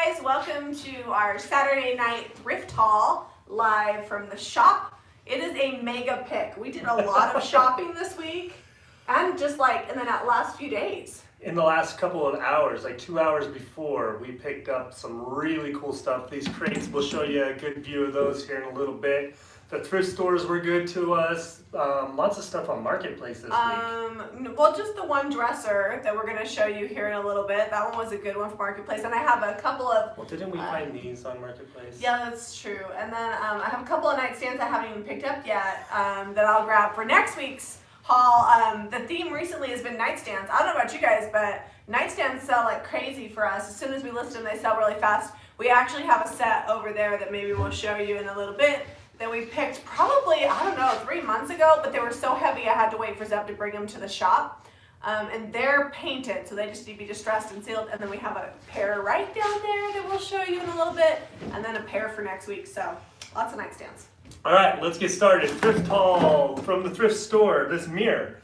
guys, welcome to our Saturday night thrift haul live from the shop. It is a mega pick. We did a lot of shopping this week and just like in the last few days. In the last couple of hours, like 2 hours before, we picked up some really cool stuff. These crates, we'll show you a good view of those here in a little bit. The thrift stores were good to us. Lots of stuff on Marketplace this week. Well, just the one dresser that we're going to show you here in a little bit. That one was a good one for Marketplace. And I have a couple of... Well, didn't we find these on Marketplace? Yeah, that's true. And then I have a couple of nightstands I haven't even picked up yet that I'll grab for next week's haul. The theme recently has been nightstands. I don't know about you guys, but nightstands sell like crazy for us. As soon as we list them, they sell really fast. We actually have a set over there that maybe we'll show you in a little bit that we picked probably, I don't know, 3 months ago, but they were so heavy I had to wait for Zeb to bring them to the shop. And they're painted, so they just need to be distressed and sealed. And then we have a pair right down there that we'll show you in a little bit, and then a pair for next week. So lots of nightstands. All right, let's get started. Thrift haul from the thrift store. This mirror,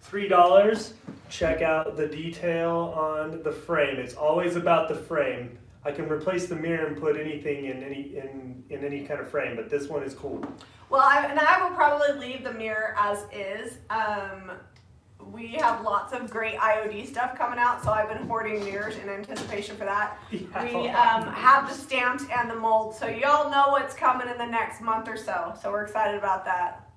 $3. Check out the detail on the frame. It's always about the frame. I can replace the mirror and put anything in any kind of frame, but this one is cool. Well, I will probably leave the mirror as is. We have lots of great IOD stuff coming out, so I've been hoarding mirrors in anticipation for that. Yeah. We have the stamps and the mold, so y'all know what's coming in the next month or so. So we're excited about that.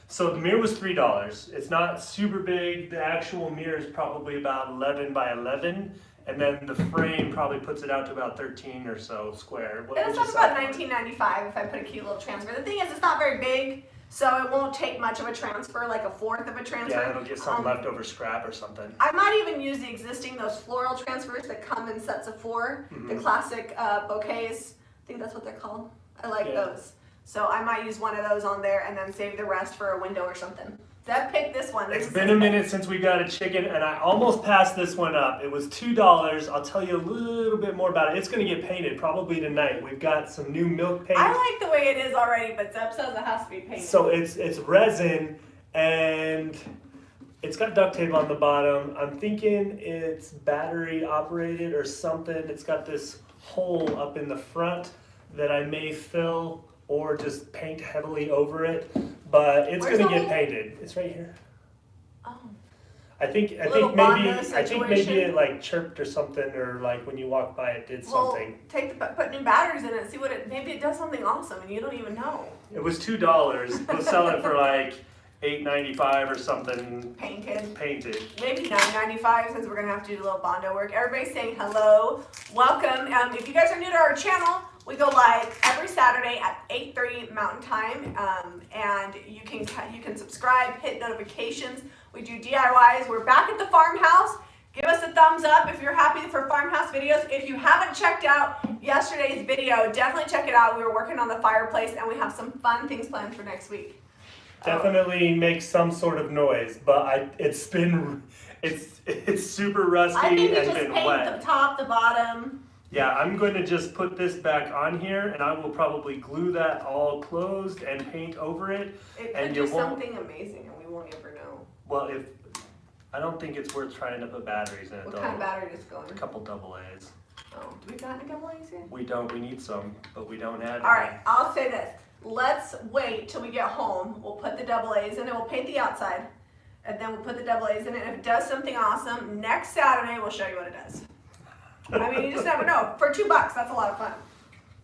So the mirror was $3. It's not super big. The actual mirror is probably about 11 by 11. And then the frame probably puts it out to about 13 or so square. It's about $19.95 if I put a cute little transfer. The thing is, it's not very big, so it won't take much of a transfer, like a fourth of a transfer. Yeah, it'll get some leftover scrap or something. I might even use the existing, those floral transfers that come in sets of 4, the classic bouquets. I think that's what they're called. I like those. So I might use one of those on there and then save the rest for a window or something. Zeb picked this one. It's been a minute since we got a chicken, and I almost passed this one up. It was $2. I'll tell you a little bit more about it. It's going to get painted probably tonight. We've got some new milk paint. I like the way it is already, but Zeb says it has to be painted. So it's resin, and it's got duct tape on the bottom. I'm thinking it's battery operated or something. It's got this hole up in the front that I may fill or just paint heavily over it, but it's going to get painted. It's right here. Oh. I think maybe it like chirped or something, or like when you walk by it did something. Put new batteries in it and see what maybe it does something awesome and you don't even know. It was $2. We'll sell it for like $8.95 or something. Painted. Maybe $9.95 since we're gonna have to do a little Bondo work. Everybody's saying hello, welcome. If you guys are new to our channel, we go live every Saturday at 8:30 Mountain Time, and you can subscribe, hit notifications. We do DIYs. We're back at the farmhouse. Give us a thumbs up if you're happy for farmhouse videos. If you haven't checked out yesterday's video, definitely check it out. We were working on the fireplace, and we have some fun things planned for next week. Definitely make some sort of noise, but it's super rusty I think we and just been paint wet. the top, the bottom. Yeah, I'm going to just put this back on here, and I will probably glue that all closed and paint over it. It could do something amazing, and we won't ever know. Well, I don't think it's worth trying to put batteries in it, though. What kind of battery is going? A couple AA's. Oh, do we got any double A's here? We don't. We need some, but we don't have any. All right, I'll say this. Let's wait till we get home. We'll put the double A's in it. We'll paint the outside, and then we'll put the double A's in it. And if it does something awesome, next Saturday we'll show you what it does. I mean, you just never know. For $2, that's a lot of fun.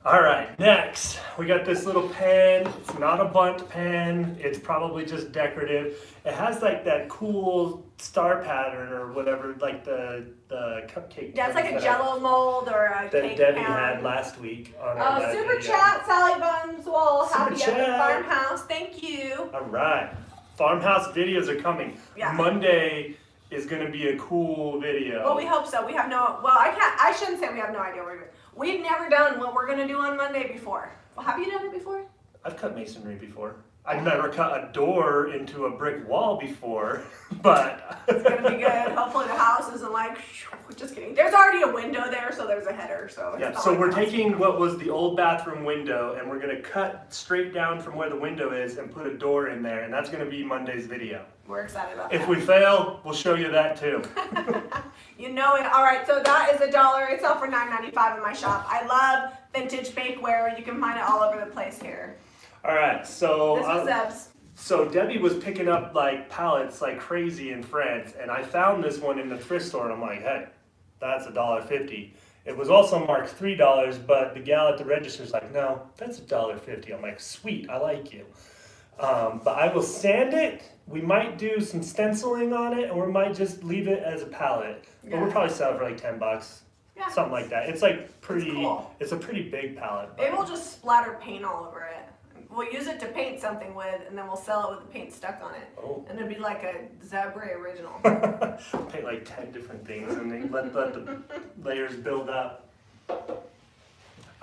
All right, next we got this little pan. It's not a bunt pan. It's probably just decorative. It has like that cool star pattern or whatever, like the cupcake. Yeah, it's like a Jello mold or a cake that Debbie pan. had last week on our live super video. chat, Sally Buns. Well, Super happy chat. at the farmhouse. Thank you. All right, farmhouse videos are coming. Yeah. Monday is going to be a cool video. Well, we hope so. We have no. Well, I shouldn't say we have no idea what we're doing. We've never done what we're going to do on Monday before. Well, have you done it before? I've cut masonry before. I've never cut a door into a brick wall before, but It's gonna be good. Hopefully the house isn't like, just kidding. There's already a window there, so there's a header, so it's yeah, not so like we're the house. taking what was the old bathroom window and we're gonna cut straight down from where the window is and put a door in there, and that's gonna be Monday's video. We're excited about If that. we fail, we'll show you that too. You know it. All right, so that is $1. It's all for $9.95 in my shop. I love vintage bakeware. You can find it all over the place here. All right, so This was Zeb's. so Debbie was picking up like pallets like crazy in France, and I found this one in the thrift store, and I'm like, hey, that's $1.50. It was also marked $3, but the gal at the register's like, no, that's $1.50. I'm like, sweet, I like you. But I will sand it. We might do some stenciling on it, or we might just leave it as a pallet. But we'll Yeah. probably sell it for like $10. Yeah. Something like that. It's like pretty. cool. It's a pretty big pallet. Maybe we'll just splatter paint all over it. We'll use it to paint something with, and then we'll sell it with the paint stuck on it. Oh. And it'll be like a Zebra original. Paint like 10 different things and then let the layers build up.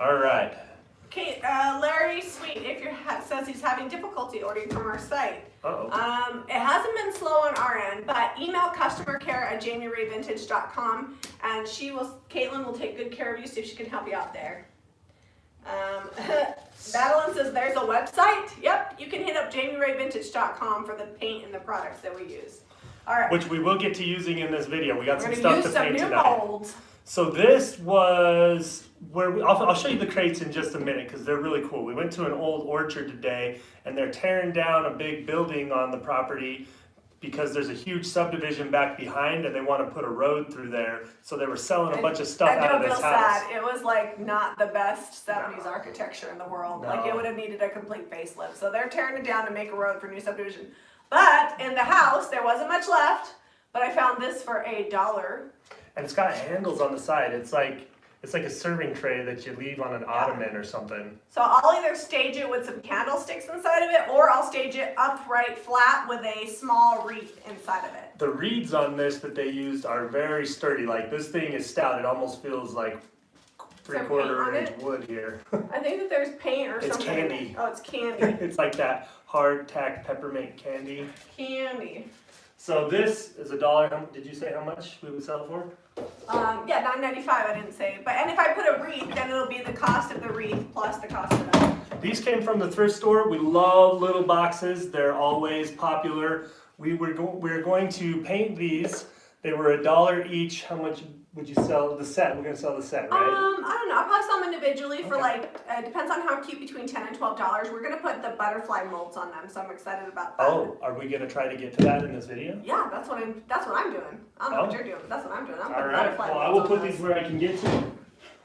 All right. Okay, Larry Sweet, if you says he's having difficulty ordering from our site. Uh-oh. It hasn't been slow on our end, but email customer care at jamirayvintage.com, and Caitlin will take good care of you, so she can help you out there. Madeline says there's a website. Yep, you can hit up jamirayvintage.com for the paint and the products that we use. All right, Which we will get to using in this video. We got we're some gonna stuff use to some paint new tonight. molds. So this was where I'll show you the crates in just a minute because they're really cool. We went to an old orchard today and they're tearing down a big building on the property because there's a huge subdivision back behind and they want to put a road through there. So they were selling a bunch of stuff I out don't of this feel house. sad. It was like not the best 70s architecture in the world. No. Like it would have needed a complete facelift. So they're tearing it down to make a road for new subdivision. But in the house, there wasn't much left. But I found this for $1. And it's got handles on the side. It's like a serving tray that you leave on an ottoman or something. So I'll either stage it with some candlesticks inside of it, or I'll stage it upright flat with a small wreath inside of it. The reeds on this that they used are very sturdy. Like this thing is stout. It almost feels like there paint 3/4 on inch it? wood here. I think that there's paint or It's something. candy. Oh, it's candy. It's like that hard tack peppermint candy. Candy. So this is $1. Did you say how much we would sell it for? Yeah, $9.95. I didn't say, but and if I put a wreath, then it'll be the cost of the wreath plus the cost of that. These came from the thrift store. We love little boxes. They're always popular. We're going to paint these. They were $1 each. How much would you sell the set? We're gonna sell the set, right? I don't know. I'll probably sell them individually for Okay. like depends on how cute, between $10 and $12. We're gonna put the butterfly molds on them, so I'm excited about that. Oh, are we gonna try to get to that in this video? Yeah, that's what I'm doing. I don't know what Oh. you're doing, but that's what I'm doing. I'm All putting right. butterfly Well, I molds will on put these this. where I can get to.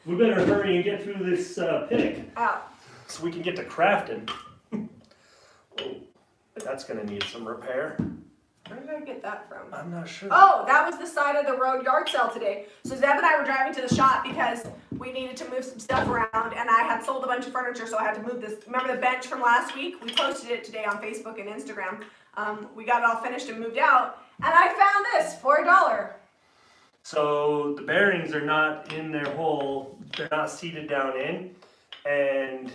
We better hurry and get through this pick Out. so we can get to crafting. Oh, that's gonna need some repair. Where did I get that from? I'm not sure. Oh, that was the side of the road yard sale today. So Zeb and I were driving to the shop because we needed to move some stuff around, and I had sold a bunch of furniture, so I had to move this. Remember the bench from last week? We posted it today on Facebook and Instagram. We got it all finished and moved out, and I found this for $1. So the bearings are not in their hole. They're not seated down in, and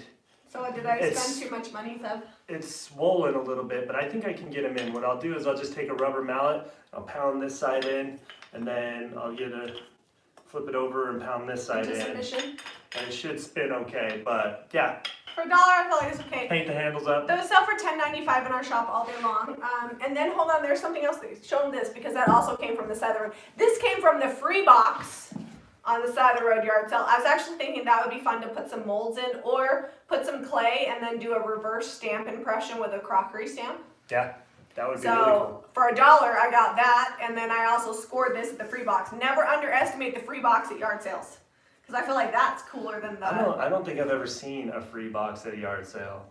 So did I It's- spend too much money, Zeb? it's swollen a little bit, but I think I can get them in. What I'll do is I'll just take a rubber mallet, I'll pound this side in, and then I'll flip it over and pound this side Into in. submission? And it should spin okay, but yeah, For $1, I feel like it's okay. paint the handles up. Those sell for $10.95 in our shop all day long. And then hold on, there's something else. Show them this because that also came from the side of the road. This came from the free box on the side of the road yard sale. I was actually thinking that would be fun to put some molds in or put some clay and then do a reverse stamp impression with a crockery stamp. Yeah, that would be really cool. So for $1, I got that, and then I also scored this at the free box. Never underestimate the free box at yard sales because I feel like that's cooler than the. I don't think I've ever seen a free box at a yard sale.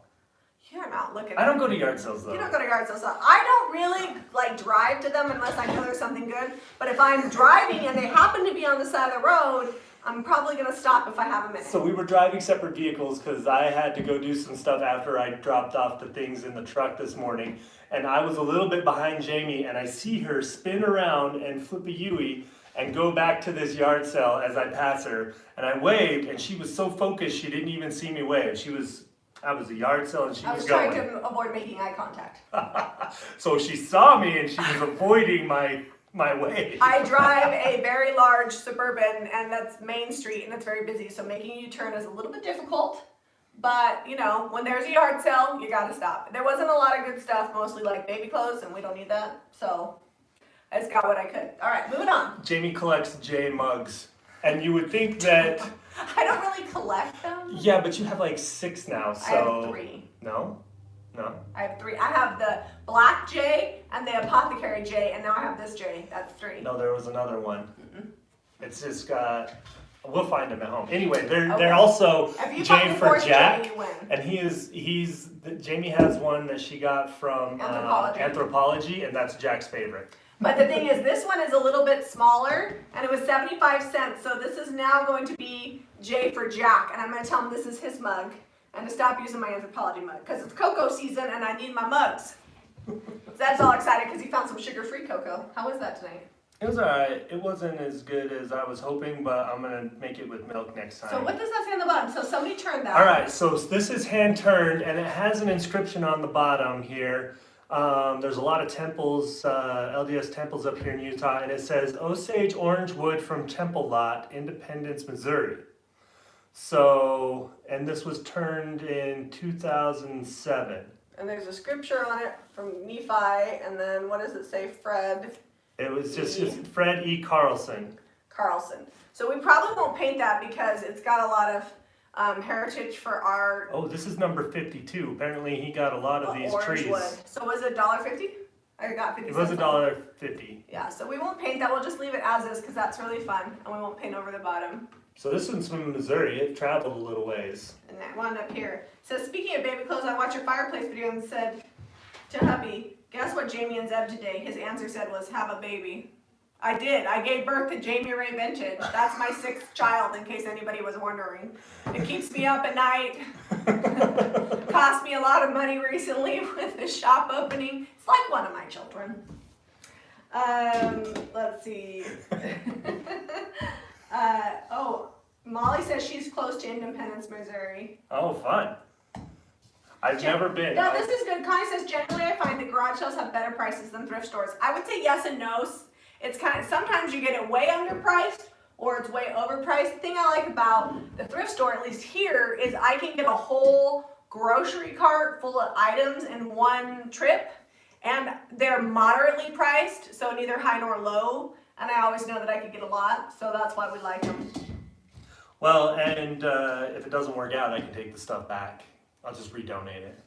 You're not looking. I don't go to yard sales though. You don't go to yard sales. I don't really like drive to them unless I know there's something good. But if I'm driving and they happen to be on the side of the road, I'm probably gonna stop if I have a minute. So we were driving separate vehicles because I had to go do some stuff after I dropped off the things in the truck this morning. And I was a little bit behind Jami and I see her spin around and flip a U-ey and go back to this yard sale as I pass her. And I waved and she was so focused she didn't even see me wave. She was That was a yard sale and she I was was going. trying to avoid making eye contact. So she saw me and she was avoiding my way. I drive a very large Suburban, and that's Main Street, and it's very busy, so making a U-turn is a little bit difficult. But, you know, when there's a yard sale, you gotta stop. There wasn't a lot of good stuff, mostly like baby clothes, and we don't need that, so I just got what I could. All right, moving on. Jami collects J mugs. And you would think that... I don't really collect them. Yeah, but you have like 6 now, so... I have 3. No? No? I have 3. I have the black J and the apothecary J, and now I have this J. That's 3. No, there was another one. Mm-mm. It's just got... We'll find them at home. Anyway, they're Okay. also If you J find the for fourth Jack. J, you win. And Jami has one that she got from Anthropology, and that's Jack's favorite. But the thing is, this one is a little bit smaller, and it was 75 cents, so this is now going to be J for Jack, and I'm going to tell him this is his mug, and to stop using my Anthropology mug, because it's cocoa season, and I need my mugs. So that's all excited, because he found some sugar-free cocoa. How was that tonight? It was alright. It wasn't as good as I was hoping, but I'm going to make it with milk next time. So what does that say on the bottom? So somebody turned that. Alright, so this is hand-turned, and it has an inscription on the bottom here. There's a lot of temples, LDS temples up here in Utah, and it says Osage Orange Wood from Temple Lot, Independence, Missouri. So, and this was turned in 2007. And there's a scripture on it from Nephi, and then what does it say? Fred It was just Fred E. Carlson. So we probably won't paint that because it's got a lot of heritage for art. Oh, this is number 52. Apparently he got a lot of these orange trees. wood. So was it $1.50? I got 50 It was cents. $1.50. Yeah, so we won't paint that. We'll just leave it as is because that's really fun, and we won't paint over the bottom. So this one's from Missouri. It traveled a little ways. And that one up here. So speaking of baby clothes, I watched your fireplace video and said to hubby, guess what Jami and Zeb today? His answer said was, have a baby. I did. I gave birth to Jami Ray Vintage. That's my 6th child, in case anybody was wondering. It keeps me up at night. Cost me a lot of money recently with the shop opening. It's like one of my children. Let's see. Molly says she's close to Independence, Missouri. Oh, fun. I've never been. No, this is good. Connie says, generally I find that garage sales have better prices than thrift stores. I would say yes and no. It's kind of, sometimes you get it way underpriced or it's way overpriced. The thing I like about the thrift store, at least here, is I can get a whole grocery cart full of items in one trip, and they're moderately priced, so neither high nor low, and I always know that I could get a lot, so that's why we like them. Well, and if it doesn't work out, I can take the stuff back. I'll just redonate it.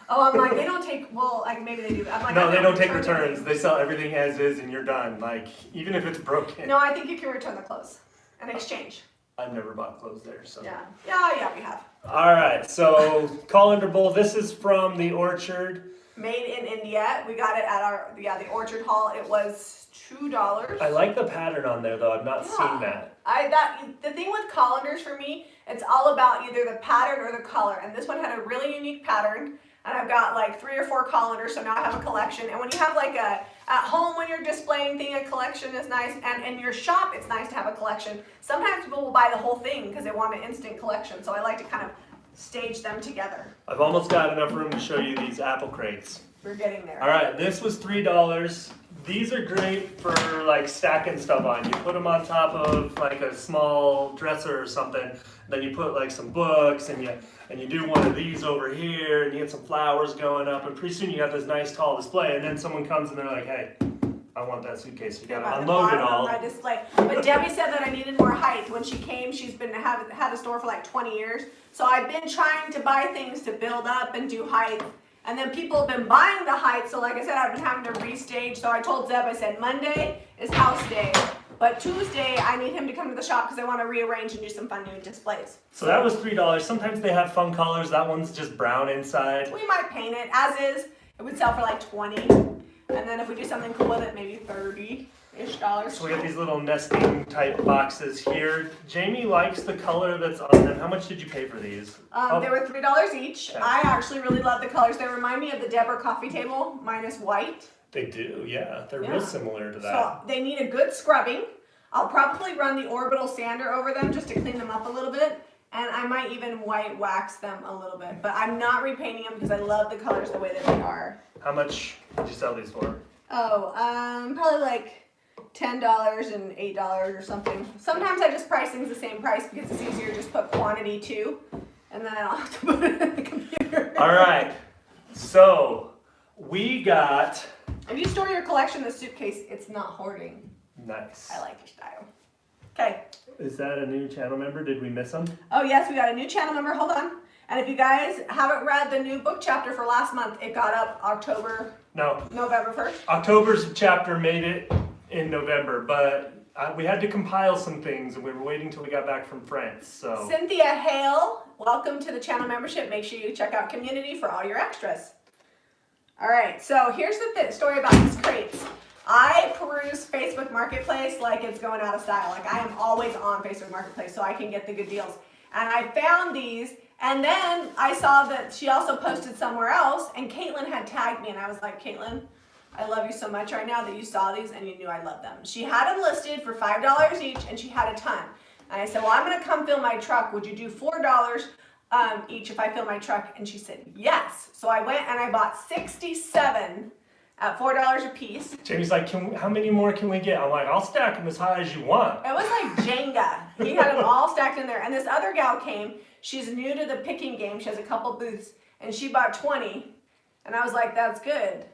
Oh, I'm like, they don't take, well, like maybe they do. I'm like, No, they don't take return returns. things. They sell everything as is and you're done. Like, even if it's broken. No, I think you can return the clothes and exchange. I've never bought clothes there, so. Yeah, we have. Alright, so colander bowl. This is from the Orchard. Made in India. We got it at the Orchard Hall. It was $2. I like the pattern on there though. I've not seen that. The thing with colanders for me, it's all about either the pattern or the color. And this one had a really unique pattern. And I've got like 3 or 4 colanders, so now I have a collection. And when you have like at home when you're displaying thing, a collection is nice. And in your shop, it's nice to have a collection. Sometimes people will buy the whole thing because they want an instant collection. So I like to kind of stage them together. I've almost got enough room to show you these apple crates. We're getting there. Alright, this was $3. These are great for like stacking stuff on. You put them on top of like a small dresser or something. Then you put like some books and you do one of these over here and you get some flowers going up and pretty soon you got this nice tall display and then someone comes and they're like, hey, I want that suitcase. You gotta unload it all. My display. But Debbie said that I needed more height. When she came, she's been had a store for like 20 years. So I've been trying to buy things to build up and do height. And then people have been buying the height. So like I said, I've been having to restage. So I told Zeb, I said, Monday is house day. But Tuesday, I need him to come to the shop because I want to rearrange and do some fun new displays. So that was $3. Sometimes they have fun colors. That one's just brown inside. We might paint it as is. It would sell for like 20. And then if we do something cool with it, maybe $30-ish. So we got these little nesting type boxes here. Jami likes the color that's on them. How much did you pay for these? They were $3 each. Okay. I actually really love the colors. They remind me of the Deborah coffee table minus white. They do, yeah. They're real similar to that. So they need a good scrubbing. I'll probably run the orbital sander over them just to clean them up a little bit. And I might even white wax them a little bit, but I'm not repainting them because I love the colors the way that they are. How much did you sell these for? Oh, probably like $10 and $8 or something. Sometimes I just price things the same price because it's easier to just put quantity too, and then I don't have to put it in the computer. All right, so we got. If you store your collection in a suitcase, it's not hoarding. Nice. I like your style. Okay. Is that a new channel member? Did we miss them? Oh yes, we got a new channel member. Hold on. And if you guys haven't read the new book chapter for last month, it got up November 1st. October's chapter made it in November, but we had to compile some things, and we were waiting till we got back from France. So Cynthia Hale, welcome to the channel membership. Make sure you check out community for all your extras. All right, so here's the story about these crates. I peruse Facebook Marketplace like it's going out of style. Like I am always on Facebook Marketplace so I can get the good deals. And I found these, and then I saw that she also posted somewhere else, and Caitlin had tagged me, and I was like, Caitlin, I love you so much right now that you saw these and you knew I loved them. She had them listed for $5 each, and she had a ton. And I said, well, I'm gonna come fill my truck. Would you do $4 each if I fill my truck? And she said, yes. So I went and I bought 67 at $4 a piece. Jamie's like, how many more can we get? I'm like, I'll stack them as high as you want. It was like Jenga. He had them all stacked in there. And this other gal came. She's new to the picking game. She has a couple booths. And she bought 20. And I was like, that's good.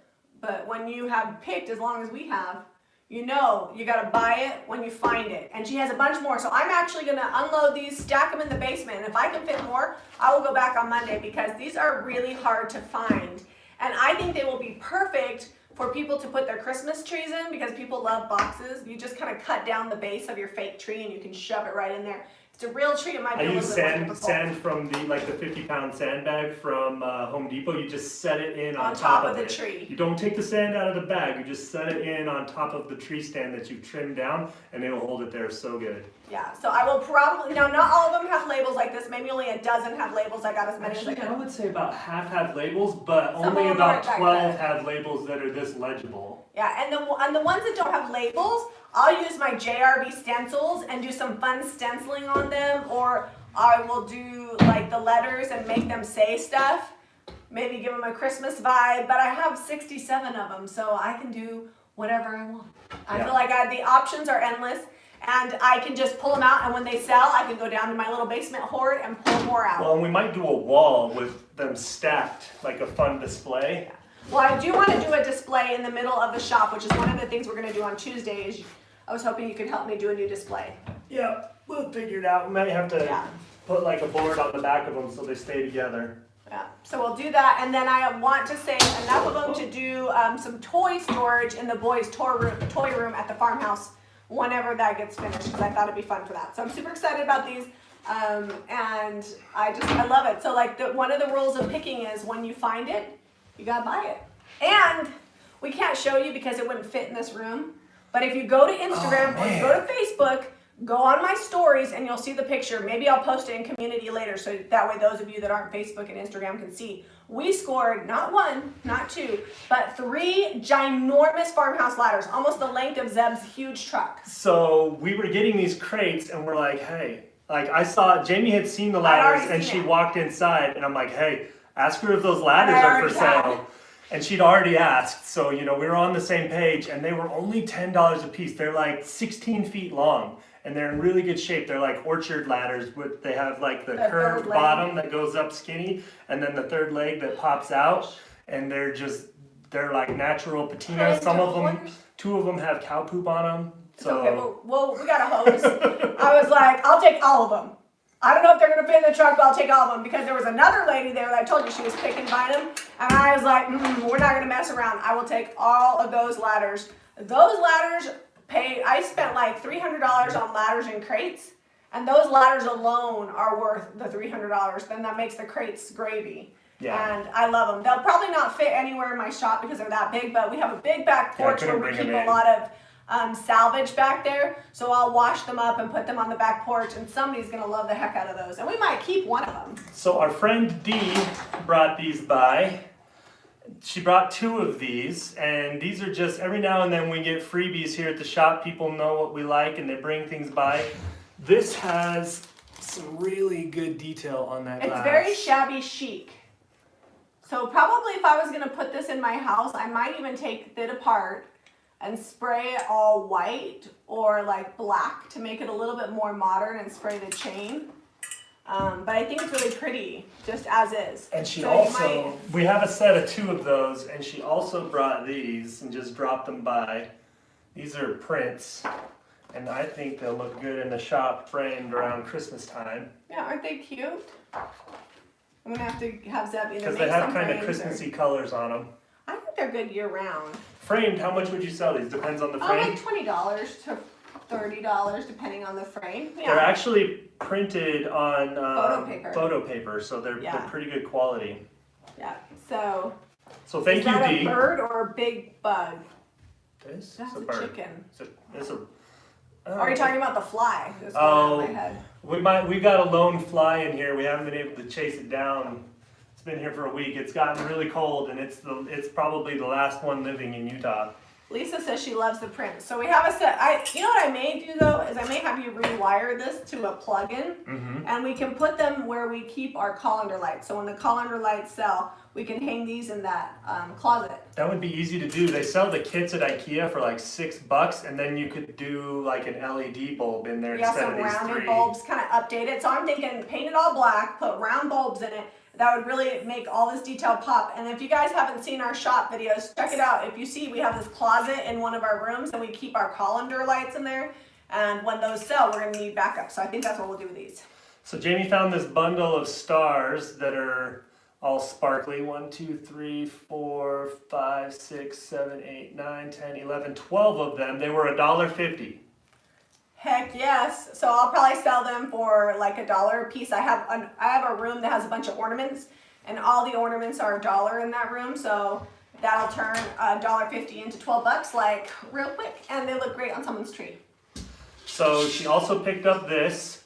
But when you have picked as long as we have, you know you got to buy it when you find it. And she has a bunch more. So I'm actually going to unload these, stack them in the basement. And if I can fit more, I will go back on Monday because these are really hard to find. And I think they will be perfect for people to put their Christmas trees in because people love boxes. You just kind of cut down the base of your fake tree and you can shove it right in there. It's a real tree. It might be I a use little bit more difficult. sand from the 50-pound sandbag from Home Depot. You just set it in on top of the it. tree. You don't take the sand out of the bag. You just set it in on top of the tree stand that you've trimmed down, and it'll hold it there so good. Yeah, so I will probably, now not all of them have labels like this. Maybe only a dozen have labels. I got as many Actually, as I I could. would say about half have labels, but Some only of them about aren't 12 that have labels that are this legible. Yeah, and the ones that don't have labels, I'll use my JRB stencils and do some fun stenciling on them, or I will do like the letters and make them say stuff. Maybe give them a Christmas vibe, but I have 67 of them, so I can do whatever I want. I feel like the options are endless, and I can just pull them out, and when they sell, I can go down to my little basement hoard and pull more out. Well, and we might do a wall with them stacked, like a fun display. Yeah. Well, I do want to do a display in the middle of the shop, which is one of the things we're going to do on Tuesday. Is I was hoping you could help me do a new display. Yeah, we'll figure it out. We might have to put like a board on the back of them so they stay together. Yeah, so we'll do that, and then I want to save enough of them to do some toy storage in the boys' toy room at the farmhouse whenever that gets finished, because I thought it'd be fun for that. So I'm super excited about these, and I love it. So like one of the rules of picking is when you find it, you gotta buy it. And we can't show you because it wouldn't fit in this room, but if you go to Instagram or you go to Facebook, go on my stories and you'll see the picture. Maybe I'll post it in community later so that way those of you that aren't Facebook and Instagram can see. We scored not one, not two, but 3 ginormous farmhouse ladders, almost the length of Zeb's huge truck. So we were getting these crates and we're like, hey, like I saw, Jamie had seen the ladders and she walked inside and I'm like, hey, ask her if those ladders are for sale. And she'd already asked, so we were on the same page, and they were only $10 a piece. They're like 16 feet long, and they're in really good shape. They're like orchard ladders, but they have like the curved bottom that goes up skinny, and then the third leg that pops out, and they're like natural patinas. Some of them, 2 of them have cow poop on them. So okay, well, we got a hose. I was like, I'll take all of them. I don't know if they're going to fit in the truck, but I'll take all of them, because there was another lady there that I told you she was picking by them, and I was like, we're not going to mess around. I will take all of those ladders. Those ladders I spent like $300 on ladders and crates, and those ladders alone are worth the $300. Then that makes the crates gravy. Yeah. And I love them. They'll probably not fit anywhere in my shop because they're that big, but we have a big back porch where we keep a lot of salvage back there, so I'll wash them up and put them on the back porch, and somebody's gonna love the heck out of those, and we might keep one of them. So our friend Dee brought these by. She brought 2 of these, and these are just every now and then we get freebies here at the shop. People know what we like and they bring things by. This has some really good detail on that glass. It's very shabby chic. So probably if I was gonna put this in my house, I might even take it apart and spray it all white or like black to make it a little bit more modern and spray the chain. But I think it's really pretty, just as is. And she So also, we have a set of 2 of those, and she also brought these and just dropped them by. These are prints, and I think they'll look good in the shop framed around Christmas time. Yeah, aren't they cute? I'm gonna have to have Zeb either Because make they have some kind of frames Christmassy colors on them. I think they're good year round. Framed, how much would you sell these? Depends on the frame. Like $20 to $30 depending on the frame. Yeah. They're actually printed on Photo paper. So they're Yeah. pretty good quality. Yeah. So So thank is you, that Dee. a bird or a big bug? This That's is a a bird. chicken. It's a, Or are you talking about the fly? That's going Oh. on my head. we got a lone fly in here. We haven't been able to chase it down. It's been here for a week. It's gotten really cold, and it's probably the last one living in Utah. Lisa says she loves the print. So we have a set. You know what I may do though is I may have you rewire this to a plug-in, and we can put them where we keep our colander lights. So when the colander lights sell, we can hang these in that closet. That would be easy to do. They sell the kits at IKEA for like $6, and then you could do like an LED bulb in there We have instead some of these rounded 3. bulbs, kind of updated. So I'm thinking paint it all black, put round bulbs in it. That would really make all this detail pop. And if you guys haven't seen our shop videos, check it out. If you see, we have this closet in one of our rooms, and we keep our colander lights in there. And when those sell, we're gonna need backup. So I think that's what we'll do with these. So Jamie found this bundle of stars that are all sparkly. 1, 2, 3, 4, 5, 6, 7, 8, 9, 10, 11, 12 of them. They were $1.50. Heck yes. So I'll probably sell them for like $1 a piece. I have a room that has a bunch of ornaments, and all the ornaments are $1 in that room. So that'll turn $1.50 into $12 like real quick, and they look great on someone's tree. So she also picked up this.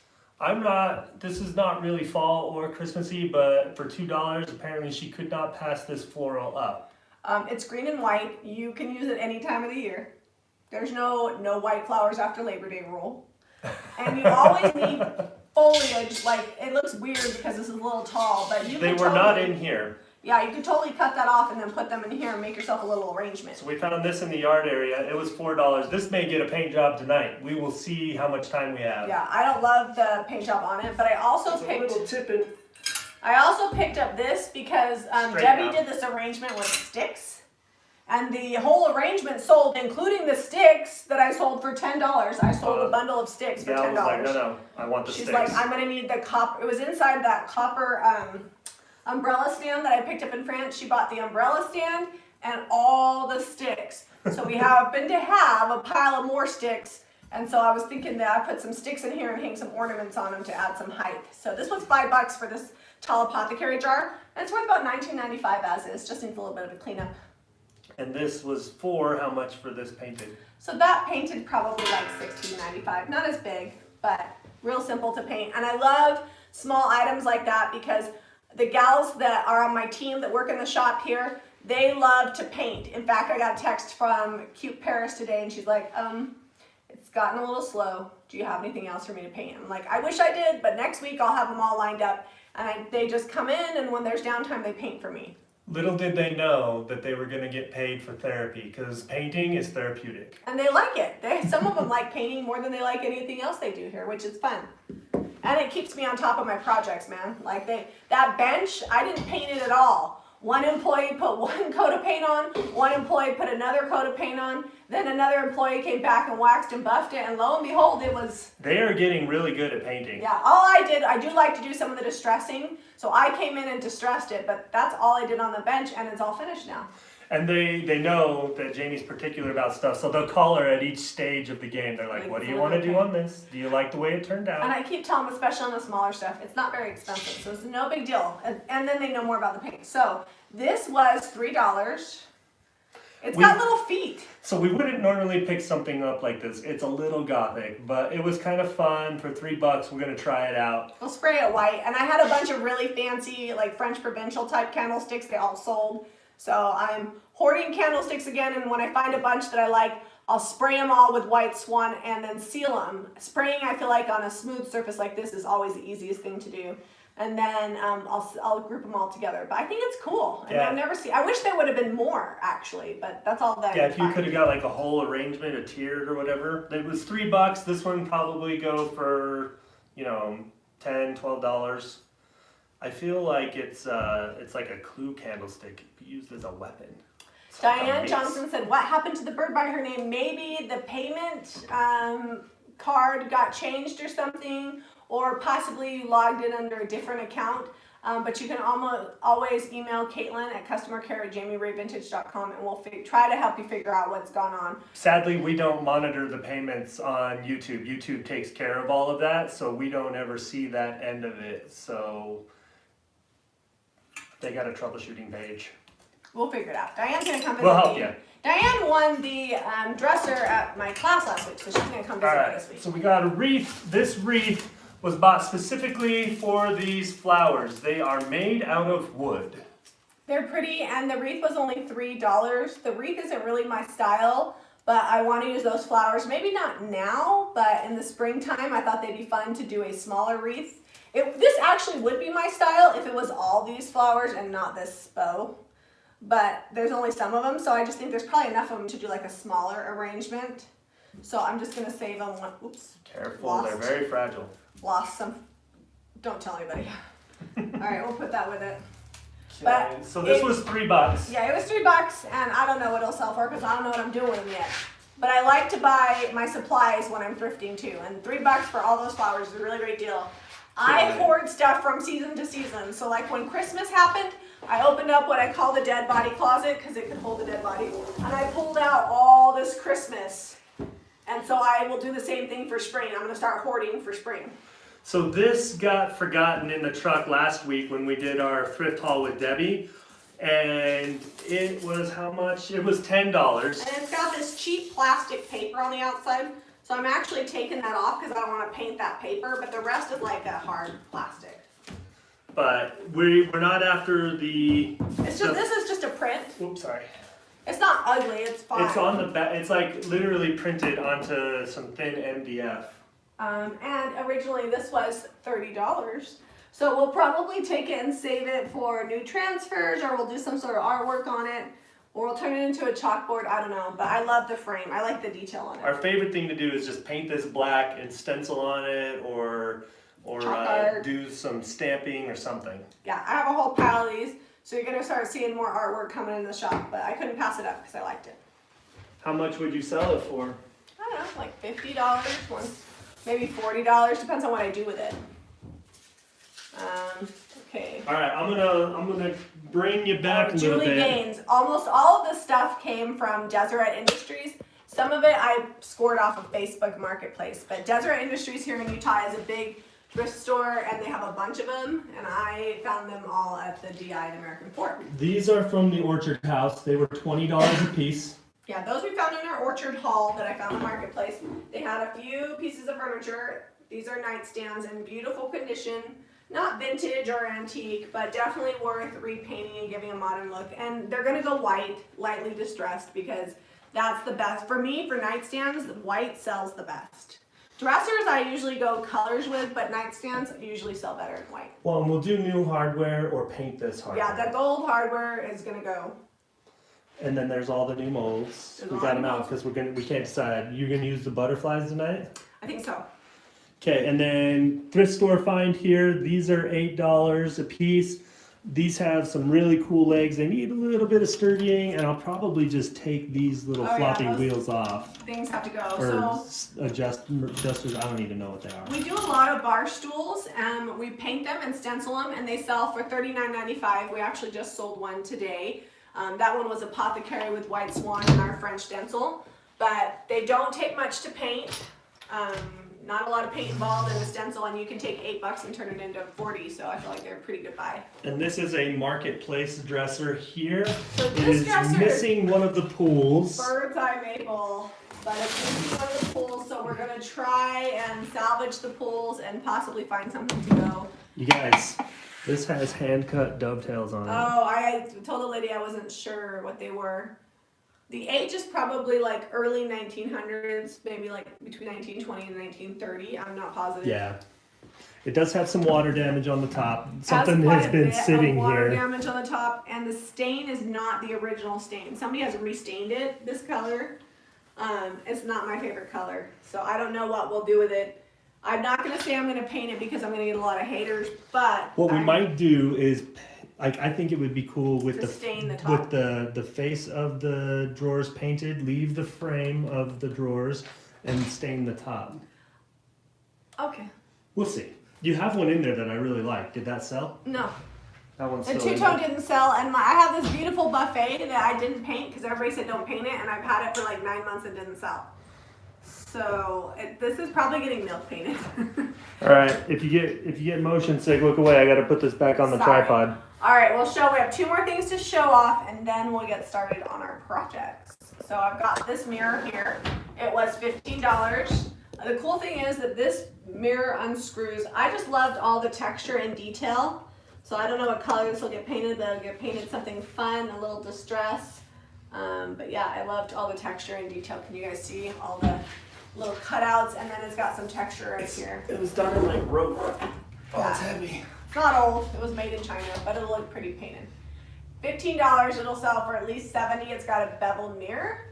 This is not really fall or Christmassy, but for $2, apparently she could not pass this floral up. It's green and white. You can use it any time of the year. There's no white flowers after Labor Day rule. And you always need foliage. Like, it looks weird because this is a little tall, but you They can were not in here. Yeah, you could totally cut that off and then put them in here and make yourself a little arrangement. So we found this in the yard area. It was $4. This may get a paint job tonight. We will see how much time we have. Yeah, I don't love the paint job on it, but I also picked up this because Debbie did this arrangement with sticks. And the whole arrangement sold, including the sticks that I sold for $10. I sold a bundle of sticks for $10. was like, no, I want the She's sticks. like, I'm gonna need the copper. It was inside that copper umbrella stand that I picked up in France. She bought the umbrella stand and all the sticks. So we happen to have a pile of more sticks. And so I was thinking that I put some sticks in here and hang some ornaments on them to add some height. So this was $5 for this tall apothecary jar. And it's worth about $19.95 as is. Just needs a little bit of a cleanup. And this was how much for this painted? So that painted probably like $16.95. Not as big, but real simple to paint. And I love small items like that because the gals that are on my team that work in the shop here, they love to paint. In fact, I got a text from Cute Paris today, and she's like, it's gotten a little slow. Do you have anything else for me to paint? I'm like, I wish I did, but next week I'll have them all lined up. And they just come in, and when there's downtime, they paint for me. Little did they know that they were going to get paid for therapy, because painting is therapeutic. And they like it. Some of them like painting more than they like anything else they do here, which is fun. And it keeps me on top of my projects, man. Like that bench, I didn't paint it at all. One employee put one coat of paint on, one employee put another coat of paint on, then another employee came back and waxed and buffed it, and lo and behold, it was... They are getting really good at painting. Yeah, all I did, I do like to do some of the distressing, so I came in and distressed it, but that's all I did on the bench, and it's all finished now. And they know that Jamie's particular about stuff, so they'll call her at each stage of the game. They're like, what do you want to do on this? Do you like the way it turned out? And I keep telling them, especially on the smaller stuff, it's not very expensive, so it's no big deal. And then they know more about the paint. So this was $3. It's got little feet. So we wouldn't normally pick something up like this. It's a little gothic, but it was kind of fun. For $3, we're going to try it out. We'll spray it white. And I had a bunch of really fancy, like French provincial type candlesticks. They all sold. So I'm hoarding candlesticks again, and when I find a bunch that I like, I'll spray them all with white swan and then seal them. Spraying, I feel like on a smooth surface like this is always the easiest thing to do. And then I'll group them all together. But I think it's cool. Yeah. I've never seen. I wish there would have been more actually, but that's all that. Yeah, if you could have got like a whole arrangement, a tiered or whatever. It was $3. This one probably go for, you know, $10, $12. I feel like it's like a clue candlestick used as a weapon. Diane Johnson said, "What happened to the bird by her name? Maybe the payment card got changed or something, or possibly you logged in under a different account. But you can always email Caitlin at customercare@jamirayvintage.com and we'll try to help you figure out what's gone on." Sadly, we don't monitor the payments on YouTube. YouTube takes care of all of that, so we don't ever see that end of it. So they got a troubleshooting page. We'll figure it out. Diane's gonna come visit We'll help me. you. Diane won the dresser at my class last week, so she's gonna come visit me this week. So we got a wreath. This wreath was bought specifically for these flowers. They are made out of wood. They're pretty, and the wreath was only $3. The wreath isn't really my style, but I want to use those flowers. Maybe not now, but in the springtime, I thought they'd be fun to do a smaller wreath. This actually would be my style if it was all these flowers and not this bow. But there's only some of them, so I just think there's probably enough of them to do like a smaller arrangement. So I'm just gonna save them one. Oops. Careful, they're very fragile. Lost some. Don't tell anybody. All right, we'll put that with it. Okay, But so this was $3. Yeah, it was $3, and I don't know what it'll sell for because I don't know what I'm doing with them yet. But I like to buy my supplies when I'm thrifting too, and $3 for all those flowers is a really great deal. I hoard stuff from season to season. So like when Christmas happened, I opened up what I call the dead body closet because it could hold a dead body, and I pulled out all this Christmas. And so I will do the same thing for spring. I'm gonna start hoarding for spring. So this got forgotten in the truck last week when we did our thrift haul with Debbie. And it was how much? It was $10. And it's got this cheap plastic paper on the outside. So I'm actually taking that off because I don't want to paint that paper, but the rest is like a hard plastic. But we're not after the... This is just a print. Oops, sorry. It's not ugly, it's fine. It's on the back. It's like literally printed onto some thin MDF. And originally this was $30. So we'll probably take it and save it for new transfers, or we'll do some sort of artwork on it, or we'll turn it into a chalkboard, I don't know. But I love the frame, I like the detail on it. Our favorite thing to do is just paint this black and stencil on it, or do some stamping or something. Yeah, I have a whole pile of these, so you're gonna start seeing more artwork coming in the shop, but I couldn't pass it up because I liked it. How much would you sell it for? I don't know, like $50 once, maybe $40, depends on what I do with it. Okay. All right, I'm gonna bring you back a little Julie bit. Gaines. Almost all of this stuff came from Deseret Industries. Some of it I scored off of Facebook Marketplace, but Deseret Industries here in Utah is a big thrift store, and they have a bunch of them, and I found them all at the DI in American Port. These are from the Orchard House. They were $20 a piece. Yeah, those we found in our orchard haul that I found in the Marketplace. They had a few pieces of furniture. These are nightstands in beautiful condition. Not vintage or antique, but definitely worth repainting and giving a modern look. And they're gonna go white, lightly distressed, because that's the best. For me, for nightstands, white sells the best. Dressers I usually go colors with, but nightstands usually sell better in white. Well, and we'll do new hardware or paint this hardware. Yeah, the gold hardware is gonna go. And then there's all the new molds. We got them out because we can't decide. You're gonna use the butterflies tonight? I think so. Okay, and then thrift store find here. These are $8 a piece. These have some really cool legs. They need a little bit of sturdying, and I'll probably just take these little floppy wheels off. Things have to go. Or adjusters. I don't even know what they are. We do a lot of bar stools. We paint them and stencil them, and they sell for $39.95. We actually just sold one today. That one was Apothecary with white swan and our French stencil, but they don't take much to paint. Not a lot of paint involved in the stencil, and you can take $8 and turn it into 40. So I feel like they're a pretty good buy. And this is a marketplace dresser here. So It this is dresser missing one of the pools. bird's eye maple, but it's missing one of the pools. So we're gonna try and salvage the pools and possibly find something to go. You guys, this has hand cut dovetails on it. Oh, I told the lady I wasn't sure what they were. The age is probably like early 1900s, maybe like between 1920 and 1930. I'm not positive. Yeah. It does have some water damage on the top. Has Something quite has a been bit sitting of water here. damage on the top, and the stain is not the original stain. Somebody has restained it this color. It's not my favorite color, so I don't know what we'll do with it. I'm not gonna say I'm gonna paint it because I'm gonna get a lot of haters, but What we might do is, like, I think it would be cool with to stain the top. with the face of the drawers painted, leave the frame of the drawers, and stain the top. Okay. We'll see. You have one in there that I really like. Did that sell? No. That one's The still in two-tone there. didn't sell, and I have this beautiful buffet that I didn't paint because everybody said don't paint it, and I've had it for like 9 months and didn't sell. So this is probably getting milk painted. All right. If you get motion sick, look away. I got to put this back on the Sorry. tripod. All right, we have 2 more things to show off, and then we'll get started on our projects. So I've got this mirror here. It was $15. The cool thing is that this mirror unscrews. I just loved all the texture and detail. So I don't know what color this will get painted, but it'll get painted something fun, a little distress. But yeah, I loved all the texture and detail. Can you guys see all the little cutouts? And then it's got some texture right here. It was done in like rope. Oh, Yeah. it's heavy. It's not old, it was made in China, but it'll look pretty painted. $15, it'll sell for at least $70. It's got a beveled mirror,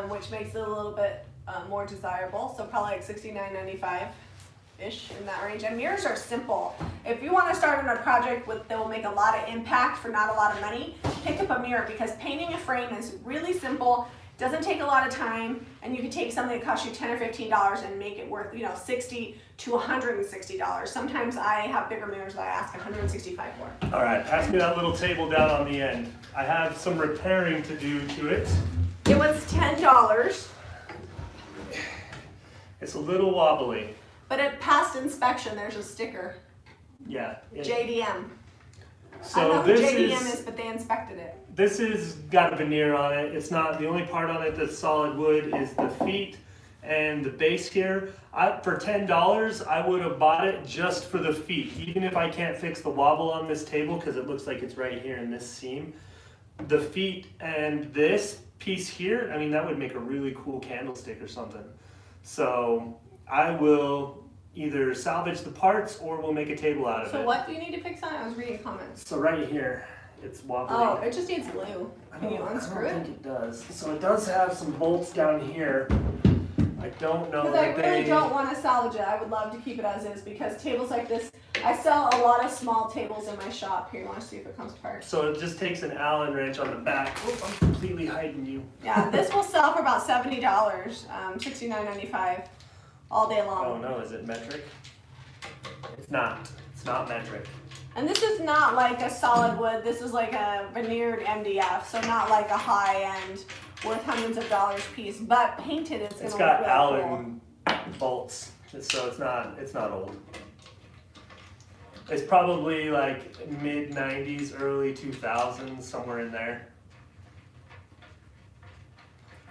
which makes it a little bit more desirable. So probably like $69.95-ish in that range. And mirrors are simple. If you want to start on a project that will make a lot of impact for not a lot of money, pick up a mirror because painting a frame is really simple. Doesn't take a lot of time, and you can take something that costs you $10 or $15 and make it worth, $60 to $160. Sometimes I have bigger mirrors that I ask $165 for. All right, pass me that little table down on the end. I have some repairing to do to it. It was $10, It's a little wobbly. but it passed inspection. There's a sticker, Yeah. JDM. I So don't know who this JDM is, but they inspected it. This is got a veneer on it. It's not the only part on it that's solid wood is the feet and the base here. For $10, I would have bought it just for the feet, even if I can't fix the wobble on this table because it looks like it's right here in this seam. The feet and this piece here, I mean, that would make a really cool candlestick or something. So I will either salvage the parts or we'll make a table out of it. So what do you need to fix on it? I was reading comments. So right here, it's wobbly. Oh, it just needs glue. Can you unscrew I don't it? think it does. So it does have some bolts down here. I don't know Because I that really they... don't want to salvage it. I would love to keep it as is because tables like this, I sell a lot of small tables in my shop. Here, you want to see if it comes apart? So it just takes an Allen wrench on the back. Oop, I'm completely hiding you. Yeah, this will sell for about $70, $69.95 all day long. Oh no, is it metric? It's not. It's not metric. And this is not like a solid wood. This is like a veneered MDF, so not like a high-end worth hundreds of dollars piece. But painted, it's gonna It's look got really Allen bolts, so it's not old. It's probably like mid 90s, early 2000s, somewhere in there.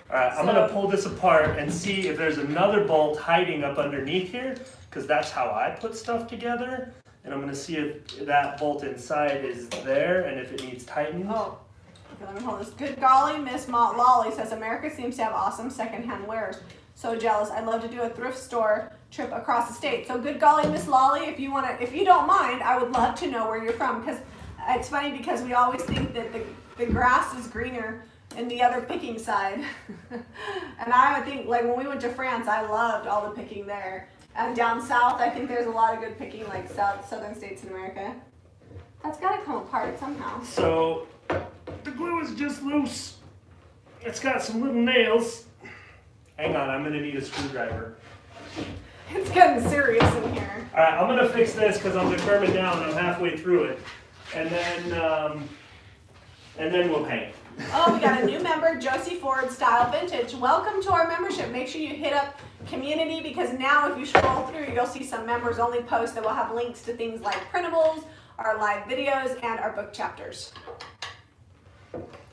All right, I'm gonna pull this apart and see if there's another bolt hiding up underneath here, because that's how I put stuff together. And I'm gonna see if that bolt inside is there and if it needs tightened. Oh, okay, let me hold this. Good golly, Miss Mont Lolly says America seems to have awesome secondhand wares. So jealous. I'd love to do a thrift store trip across the state. So good golly, Miss Lolly, if you don't mind, I would love to know where you're from, because it's funny because we always think that the grass is greener in the other picking side. And I would think, like when we went to France, I loved all the picking there. And down south, I think there's a lot of good picking, like southern states in America. That's got to come apart somehow. So the glue is just loose. It's got some little nails. Hang on, I'm gonna need a screwdriver. It's getting serious in here. All right, I'm gonna fix this because I'm determined now and I'm halfway through it, and then we'll paint. Oh, we got a new member, Josie Ford Style Vintage. Welcome to our membership. Make sure you hit up community, because now if you scroll through, you'll see some members only posts that will have links to things like printables, our live videos, and our book chapters.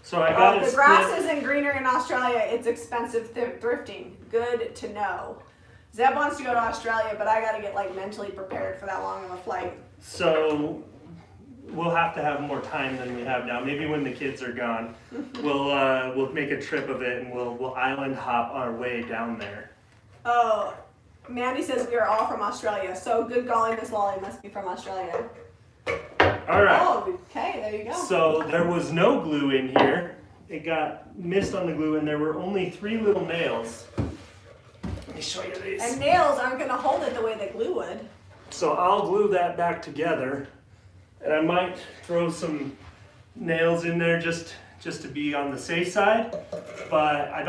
So I got The grass isn't greener in Australia. It's expensive thrifting. Good to know. Zeb wants to go to Australia, but I got to get like mentally prepared for that long of a flight. So we'll have to have more time than we have now. Maybe when the kids are gone, we'll make a trip of it and we'll island hop our way down there. Oh, Mandy says we are all from Australia, so good golly, Miss Lolly must be from Australia. All right. Oh, okay, there you go. So there was no glue in here. It got missed on the glue, and there were only 3 little nails. Let me show you these. And nails aren't going to hold it the way that glue would. So I'll glue that back together, and I might throw some nails in there just to be on the safe side, but I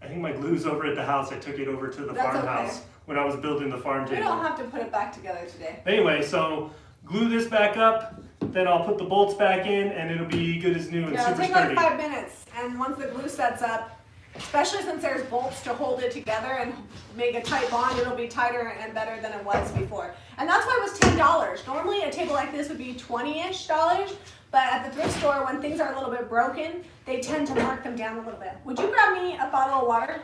think my glue's over at the house. I took it over to the That's farmhouse okay. when I was building the farm We table. don't have to put it back together today. Anyway, so glue this back up, then I'll put the bolts back in, and it'll be good as new and Yeah, it'll super take sturdy. like 5 minutes, and once the glue sets up, especially since there's bolts to hold it together and make a tight bond, it'll be tighter and better than it was before. And that's why it was $10. Normally a table like this would be $20-ish, but at the thrift store, when things are a little bit broken, they tend to mark them down a little bit. Would you grab me a bottle of water?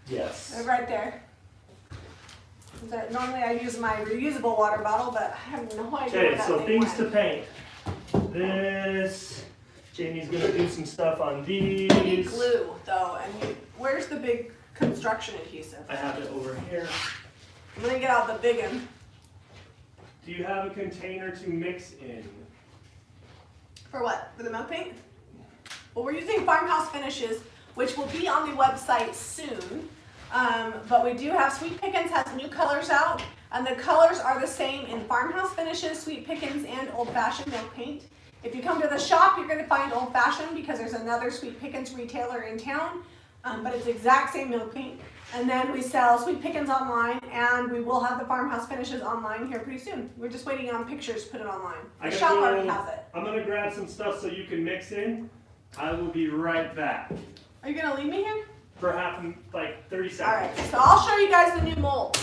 Yes. Right there. Normally I use my reusable water bottle, but I have no idea Okay, where that so thing things to went. paint. This, Jamie's gonna do some stuff on You need these. glue though, and where's the big construction adhesive? I have it over here. I'm gonna get out the big one. Do you have a container to mix in? For what? For the milk paint? Well, we're using farmhouse finishes, which will be on the website soon. But we do have Sweet Pickens has new colors out, and the colors are the same in farmhouse finishes, Sweet Pickens, and old fashioned milk paint. If you come to the shop, you're going to find old fashioned because there's another Sweet Pickens retailer in town, but it's the exact same milk paint. And then we sell Sweet Pickens online, and we will have the farmhouse finishes online here pretty soon. We're just waiting on pictures to put it online. The shop already has it. I'm gonna grab some stuff so you can mix in. I will be right back. Are you going to leave me here? For like 30 seconds. Alright, so I'll show you guys the new mold.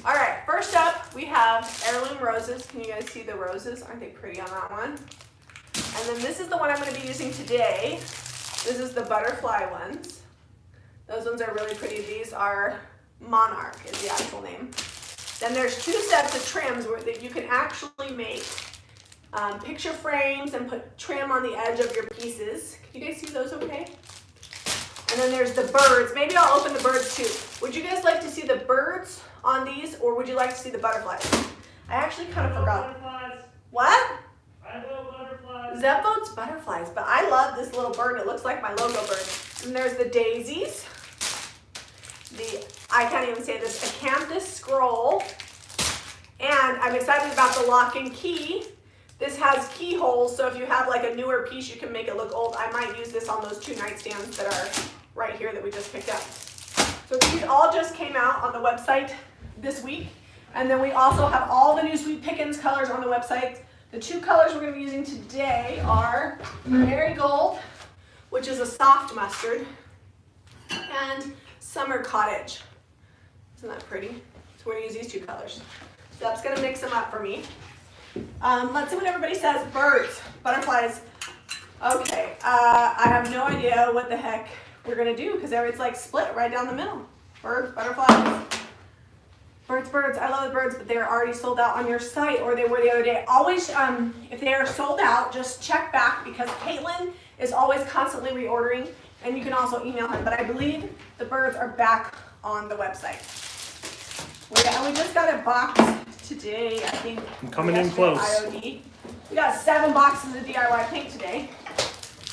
Alright, first up we have heirloom roses. Can you guys see the roses? Aren't they pretty on that one? And then this is the one I'm going to be using today. This is the butterfly ones. Those ones are really pretty. These are Monarch is the actual name. Then there's 2 sets of trims that you can actually make picture frames and put trim on the edge of your pieces. Can you guys see those okay? And then there's the birds. Maybe I'll open the birds too. Would you guys like to see the birds on these, or would you like to see the butterflies? I actually kind of forgot. Butterflies. What? I love butterflies. Zeb votes butterflies, but I love this little bird. It looks like my logo bird. And there's the daisies. I can't even say this, acanthus scroll. And I'm excited about the lock and key. This has keyholes, so if you have like a newer piece, you can make it look old. I might use this on those 2 nightstands that are right here that we just picked up. So these all just came out on the website this week. And then we also have all the new Sweet Pickens colors on the website. The 2 colors we're going to be using today are Marigold, which is a soft mustard, and Summer Cottage. Isn't that pretty? So we're going to use these 2 colors. So that's going to mix them up for me. Let's see what everybody says. Birds, butterflies. Okay, I have no idea what the heck we're going to do because it's like split right down the middle. Birds, butterflies. Birds, birds. I love the birds, but they're already sold out on your site, or they were the other day. Always, if they are sold out, just check back because Caitlin is always constantly reordering, and you can also email her. But I believe the birds are back on the website. And we just got a box today, I think. I'm coming in close. IOD. We got 7 boxes of DIY paint today.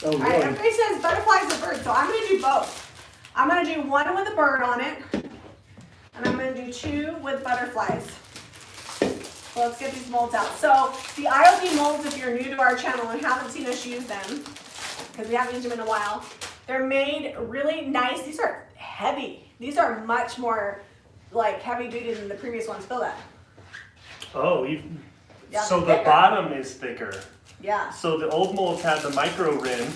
Oh, All right, everybody says butterflies or birds, so I'm going to do both. I'm going to do 1 with a bird on it, and I'm going to do 2 with butterflies. So let's get these molds out. So the IOD molds, if you're new to our channel and haven't seen us use them, because we haven't used them in a while, they're made really nice. These are heavy. These are much more like heavy duty than the previous ones. Feel that? Oh, Yeah, so the thicker. bottom is thicker. Yeah. So the old molds had the micro rim.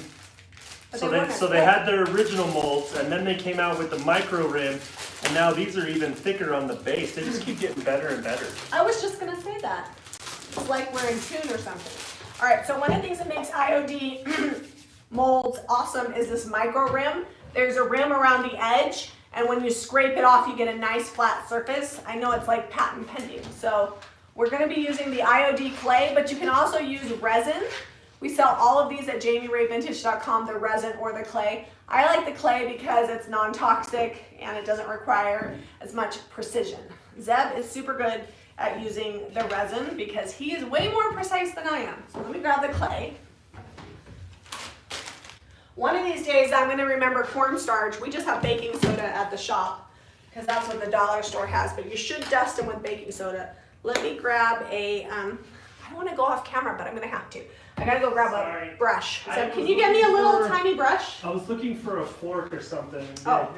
But So they weren't as they thick. had their original molds, and then they came out with the micro rim, and now these are even thicker on the base. They just keep getting better and better. I was just going to say that. It's like we're in tune or something. All right, so one of the things that makes IOD molds awesome is this micro rim. There's a rim around the edge, and when you scrape it off, you get a nice flat surface. I know it's like patent pending, so We're going to be using the IOD clay, but you can also use resin. We sell all of these at JamiRayVintage.com, the resin or the clay. I like the clay because it's non-toxic and it doesn't require as much precision. Zeb is super good at using the resin because he is way more precise than I am. So let me grab the clay. One of these days I'm going to remember cornstarch. We just have baking soda at the shop because that's what the dollar store has, but you should dust them with baking soda. Let me grab a, I don't want to go off camera, but I'm going to have to. I got to go grab a brush. So can you get me a little tiny brush? I was looking for a fork or something. Oh.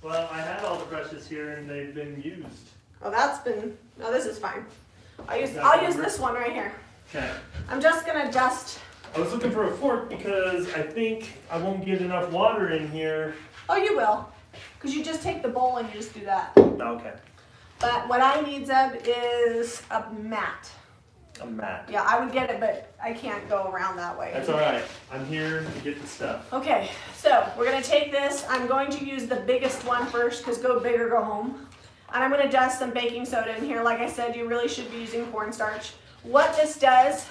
Well, I had all the brushes here and they've been used. Oh, no, this is fine. I'll use this one right here. Okay. I'm just going to dust. I was looking for a fork because I think I won't get enough water in here. Oh, you will. Because you just take the bowl and you just do that. Okay. But what I need, Zeb, is a mat. A mat. Yeah, I would get it, but I can't go around that way. That's all right. I'm here to get the stuff. Okay, so we're going to take this. I'm going to use the biggest one first because go big or go home. And I'm going to dust some baking soda in here. Like I said, you really should be using cornstarch. What this does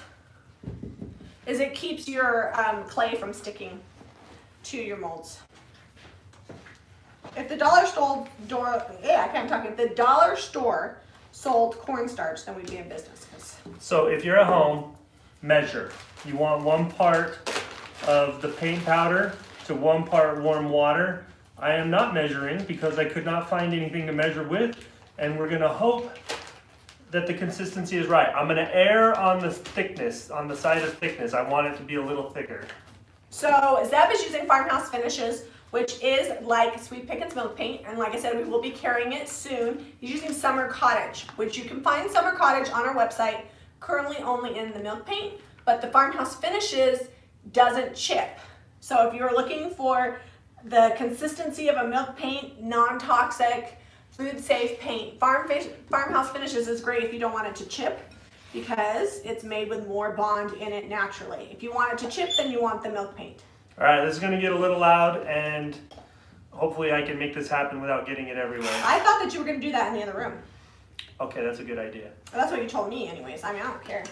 is it keeps your clay from sticking to your molds. If the if the dollar store sold cornstarch, then we'd be in business. So if you're at home, measure. You want 1 part of the paint powder to 1 part warm water. I am not measuring because I could not find anything to measure with, and we're gonna hope that the consistency is right. I'm gonna err on the thickness, on the side of thickness. I want it to be a little thicker. So Zeb is using Farmhouse Finishes, which is like Sweet Pickens milk paint, and like I said, we will be carrying it soon. He's using Summer Cottage, which you can find Summer Cottage on our website, currently only in the milk paint, but the Farmhouse Finishes doesn't chip. So if you're looking for the consistency of a milk paint, non-toxic, food-safe paint, Farmhouse Finishes is great if you don't want it to chip because it's made with more bond in it naturally. If you want it to chip, then you want the milk paint. All right, this is gonna get a little loud, and hopefully I can make this happen without getting it everywhere. I thought that you were gonna do that in the other room. Okay, that's a good idea. That's what you told me anyways. I mean, I don't care.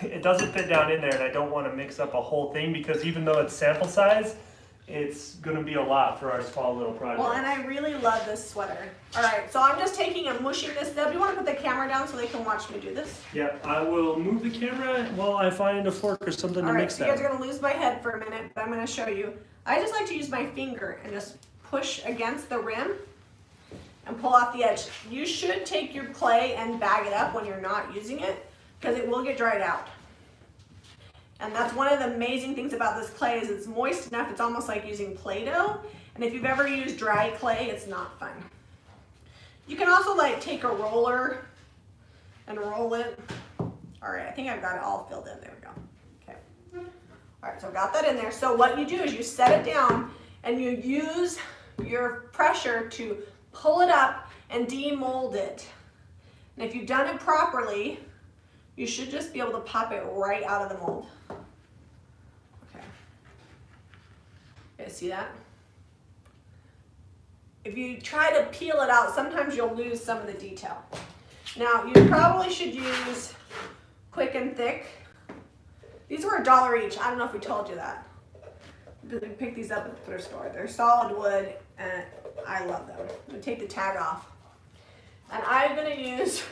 It doesn't fit down in there, and I don't want to mix up a whole thing because even though it's sample size, it's going to be a lot for our small little project. Well, and I really love this sweater. All right, so I'm just taking and mushing this. Do you want to put the camera down so they can watch me do this? Yeah, I will move the camera while I find a fork or something to mix that. All right, so you guys are going to lose my head for a minute, but I'm going to show you. I just like to use my finger and just push against the rim and pull off the edge. You should take your clay and bag it up when you're not using it because it will get dried out. And that's one of the amazing things about this clay is it's moist enough, it's almost like using Play-Doh. And if you've ever used dry clay, it's not fun. You can also like take a roller and roll it. All right, I think I've got it all filled in. There we go. Okay. All right, so I've got that in there. So what you do is you set it down and you use your pressure to pull it up and demold it. And if you've done it properly, you should just be able to pop it right out of the mold. Okay. You guys see that? If you try to peel it out, sometimes you'll lose some of the detail. Now, you probably should use Quick and Thick. These were $1 each. I don't know if we told you that. We picked these up at the thrift store. They're solid wood, and I love them. I'm gonna take the tag off. And I'm gonna use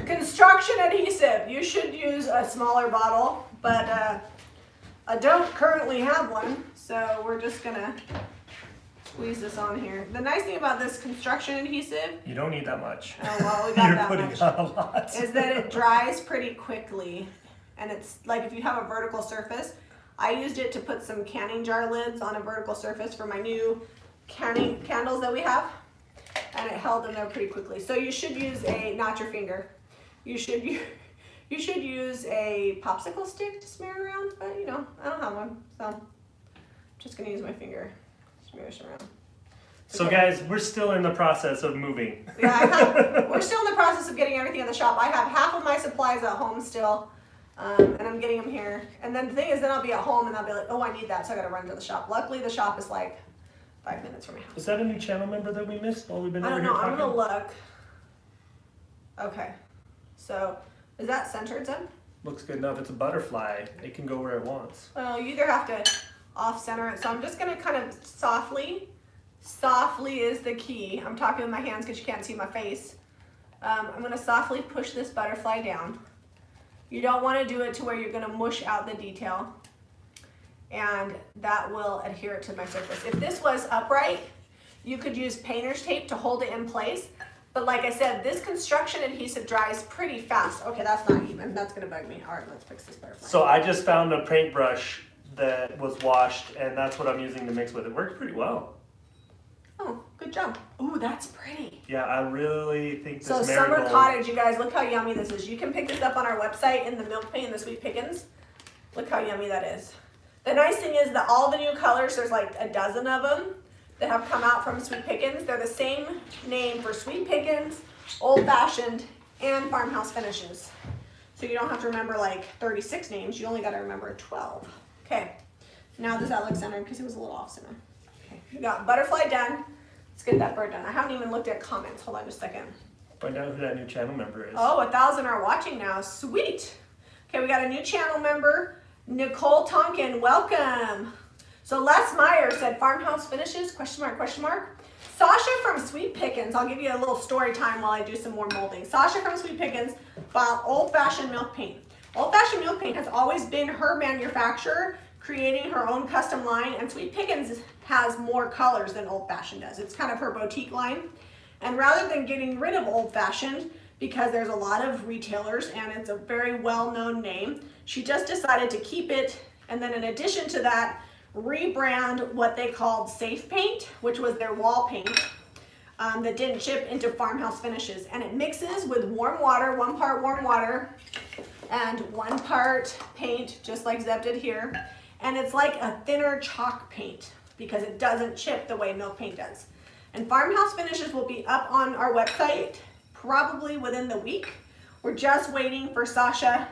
construction adhesive. You should use a smaller bottle, but I don't currently have one, so we're just gonna squeeze this on here. The nice thing about this construction adhesive, you don't need that much. oh well, we got You're that putting much, on a lot. is that it dries pretty quickly, and it's like if you have a vertical surface. I used it to put some canning jar lids on a vertical surface for my new canning candles that we have, and it held in there pretty quickly. So you should use not your finger. You should use a popsicle stick to smear around, but you know, I don't have one, so I'm just gonna use my finger to smear this around. So okay. Guys, we're still in the process of moving. Yeah, we're still in the process of getting everything in the shop. I have half of my supplies at home still. And I'm getting them here. And then the thing is, then I'll be at home and I'll be like, oh, I need that, so I gotta run to the shop. Luckily, the shop is like 5 minutes from my house. Is that a new channel member that we missed while we've been I over don't here know, I'm talking? gonna look. Okay. So is that centered, Zeb? Looks good enough. It's a butterfly. It can go where it wants. Well, you either have to off center it. So I'm just gonna kind of softly is the key. I'm talking with my hands because you can't see my face. I'm gonna softly push this butterfly down. You don't wanna do it to where you're gonna mush out the detail, and that will adhere it to my surface. If this was upright, you could use painter's tape to hold it in place. But like I said, this construction adhesive dries pretty fast. Okay, that's not even. That's gonna bug me. All right, let's fix this butterfly. So I just found a paintbrush that was washed, and that's what I'm using to mix with. It worked pretty well. Oh, good job. Ooh, that's pretty. Yeah, I really think this So marigold. summer cottage, you guys, look how yummy this is. You can pick this up on our website in the milk paint and the sweet pickins. Look how yummy that is. The nice thing is that all the new colors, there's like a dozen of them that have come out from Sweet Pickins. They're the same name for Sweet Pickins, Old Fashioned, and Farmhouse Finishes. So you don't have to remember like 36 names, you only gotta remember 12. Okay, now does that look centered? Because it was a little off center. Okay, we got butterfly done. Let's get that bird done. I haven't even looked at comments. Hold on just a second. Find out who that new channel member is. Oh, 1,000 are watching now. Sweet. Okay, we got a new channel member, Nicole Tonkin. Welcome. So Les Meyer said farmhouse finishes, question mark, question mark. Sasha from Sweet Pickins, I'll give you a little story time while I do some more molding. Sasha from Sweet Pickins bought Old Fashioned Milk Paint. Old Fashioned Milk Paint has always been her manufacturer, creating her own custom line, and Sweet Pickins has more colors than Old Fashioned does. It's kind of her boutique line. And rather than getting rid of Old Fashioned, because there's a lot of retailers and it's a very well-known name, she just decided to keep it, and then in addition to that, rebrand what they called Safe Paint, which was their wall paint that didn't chip, into Farmhouse Finishes. And it mixes with warm water, 1 part warm water and 1 part paint, just like Zeb did here. And it's like a thinner chalk paint because it doesn't chip the way milk paint does. And Farmhouse Finishes will be up on our website probably within the week. We're just waiting for Sasha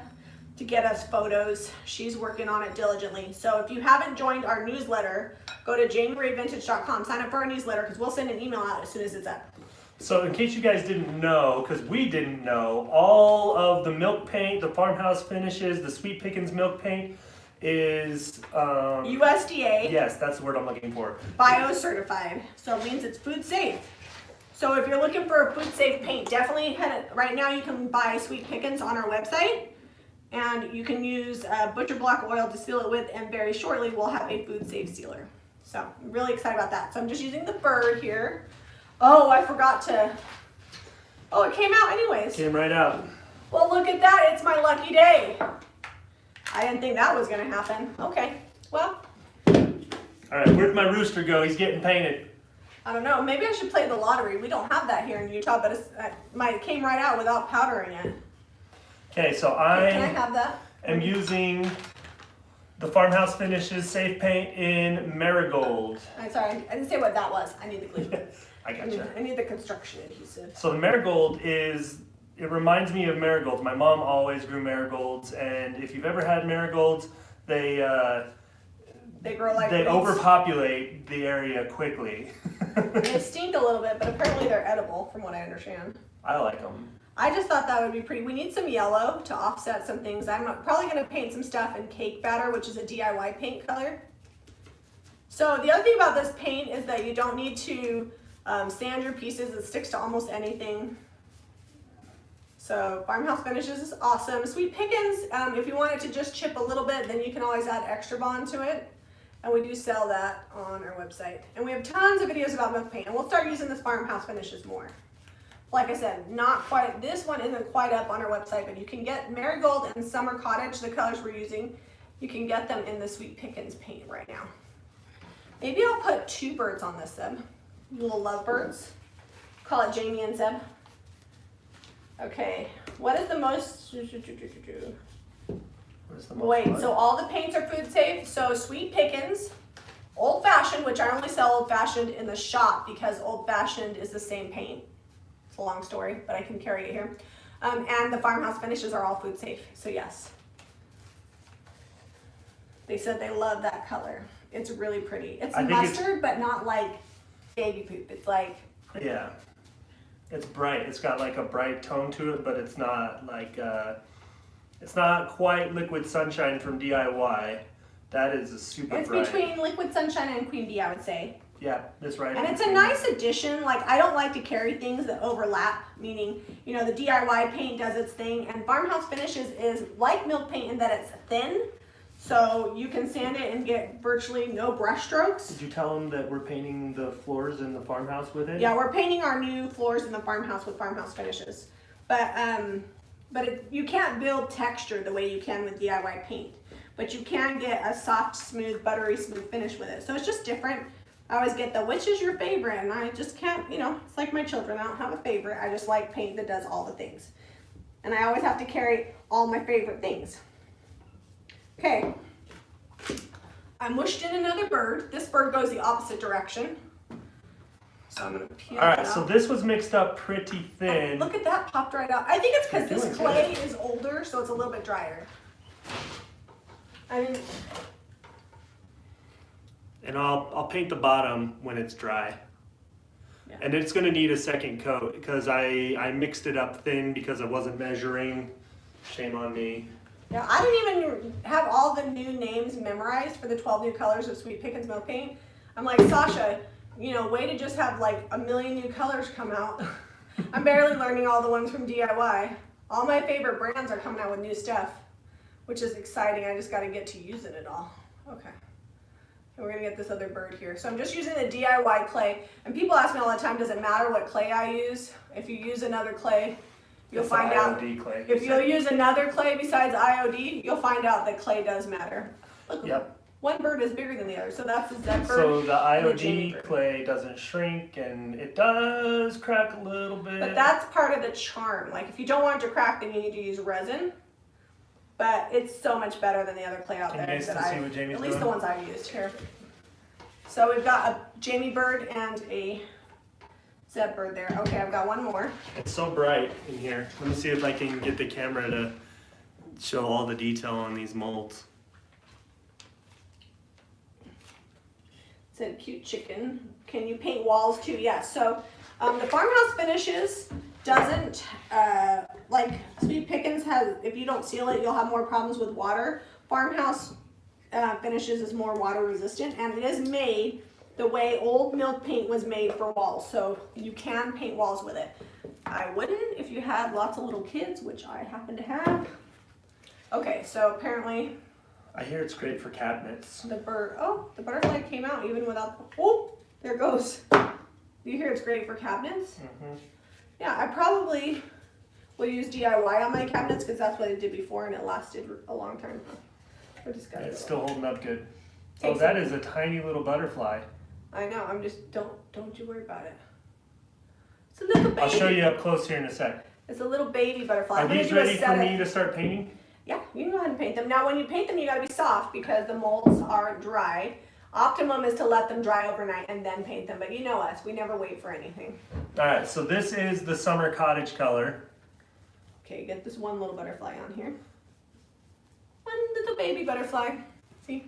to get us photos. She's working on it diligently. So if you haven't joined our newsletter, go to jamirayvintage.com, sign up for our newsletter because we'll send an email out as soon as it's up. So in case you guys didn't know, because we didn't know, all of the milk paint, the Farmhouse Finishes, the Sweet Pickins milk paint is USDA. Yes, that's the word I'm looking for. Bio certified. So it means it's food safe. So if you're looking for a food safe paint, definitely right now you can buy Sweet Pickins on our website. And you can use butcher block oil to seal it with, and very shortly we'll have a food safe sealer. So I'm really excited about that. So I'm just using the bird here. Oh, I forgot to, oh, it came out anyways. Came right out. Well, look at that, it's my lucky day. I didn't think that was gonna happen. Okay, well. All right, where'd my rooster go? He's getting painted. I don't know, maybe I should play the lottery. We don't have that here in Utah, but it came right out without powdering it. Okay, so Can I have that? am using the Farmhouse Finishes Safe Paint in Marigold. I'm sorry, I didn't say what that was. I need the glue. I gotcha. I need the construction adhesive. So the Marigold it reminds me of marigolds. My mom always grew marigolds, and if you've ever had marigolds, they grow like they weeds. overpopulate the area quickly. They stink a little bit, but apparently they're edible from what I understand. I like them. I just thought that would be pretty. We need some yellow to offset some things. I'm probably going to paint some stuff in cake batter, which is a DIY paint color. So the other thing about this paint is that you don't need to sand your pieces. It sticks to almost anything. So Farmhouse Finishes is awesome. Sweet Pickins, if you want it to just chip a little bit, then you can always add extra bond to it. And we do sell that on our website. And we have tons of videos about milk paint. And we'll start using this Farmhouse Finishes more. Like I said, not quite, this one isn't quite up on our website, but you can get Marigold and Summer Cottage, the colors we're using. You can get them in the Sweet Pickins paint right now. Maybe I'll put 2 birds on this, Zeb. You little lovebirds. Call it Jami and Zeb. Okay, what is the most, wait, so all the paints are food safe. So Sweet Pickins, Old Fashioned, which I only sell Old Fashioned in the shop because Old Fashioned is the same paint. It's a long story, but I can carry it here. And the Farmhouse Finishes are all food safe, so yes. They said they love that color. It's really pretty. It's mustard, but not like baby poop. It's like, yeah. It's bright. It's got like a bright tone to it, but it's not like it's not quite Liquid Sunshine from DIY. That is a super bright. It's between Liquid Sunshine and Queen Bee, I would say. Yeah, that's right. And it's a nice addition. Like, I don't like to carry things that overlap, meaning, you know, the DIY paint does its thing, and Farmhouse Finishes is like milk paint in that it's thin, so you can sand it and get virtually no brush strokes. Did you tell them that we're painting the floors in the farmhouse with it? Yeah, we're painting our new floors in the farmhouse with Farmhouse Finishes. But you can't build texture the way you can with DIY paint, but you can get a soft, smooth, buttery smooth finish with it. So it's just different. I always get the, which is your favorite? And I just can't, you know, it's like my children. I don't have a favorite. I just like paint that does all the things. And I always have to carry all my favorite things. Okay. I mushed in another bird. This bird goes the opposite direction. So I'm going to peel it out. All right, so this was mixed up pretty thin. Oh, look at that, popped right out. I think it's because You're this doing clay good. is older, so it's a little bit drier. I mean, And I'll paint the bottom when it's dry. Yeah. And it's gonna need a second coat because I mixed it up thin because I wasn't measuring. Shame on me. yeah, I didn't even have all the new names memorized for the 12 new colors of Sweet Pickins Milk Paint. I'm like, Sasha, you know, way to just have like a million new colors come out. I'm barely learning all the ones from DIY. All my favorite brands are coming out with new stuff, which is exciting. I just gotta get to using it all. Okay. And we're gonna get this other bird here. So I'm just using the DIY clay. And people ask me all the time, does it matter what clay I use? If you use another clay, you'll It's find the out. IOD clay. If you'll use another clay besides IOD, you'll find out that clay does matter. Look, Yep. one bird is bigger than the other. So that's the Zed bird. So the and the Jami IOD bird. clay doesn't shrink and it does crack a little bit. But that's part of the charm. Like, if you don't want it to crack, then you need to use resin. But it's so much better than the other clay out Can there you guys that see what Jami's at least doing? the ones I've used here. So we've got a Jami bird and a Zeb bird there. Okay, I've got one more. It's so bright in here. Let me see if I can get the camera to show all the detail on these molds. It's a cute chicken. Can you paint walls too? Yes. So the Farmhouse Finishes doesn't, like Sweet Pickins has, if you don't seal it, you'll have more problems with water. Farmhouse Finishes is more water resistant, and it is made the way old milk paint was made for walls. So you can paint walls with it. I wouldn't if you had lots of little kids, which I happen to have. Okay, so apparently I hear it's great for cabinets. the butterfly came out even without, oh, there it goes. Do you hear it's great for cabinets? Mm-hmm. Yeah, I probably will use DIY on my cabinets because that's what I did before and it lasted a long time. I just got It's still holding up good. Take Oh, that is a tiny little butterfly. I know, I'm just, don't you worry about it. It's a little baby. I'll show you up close here in a sec. It's a little baby butterfly. Are I'm gonna these do a ready set for of- me to start painting? Yeah, you can go ahead and paint them. Now when you paint them, you gotta be soft because the molds aren't dry. Optimum is to let them dry overnight and then paint them, but you know us, we never wait for anything. Alright, so this is the summer cottage color. Okay, get this one little butterfly on here. One little baby butterfly. See?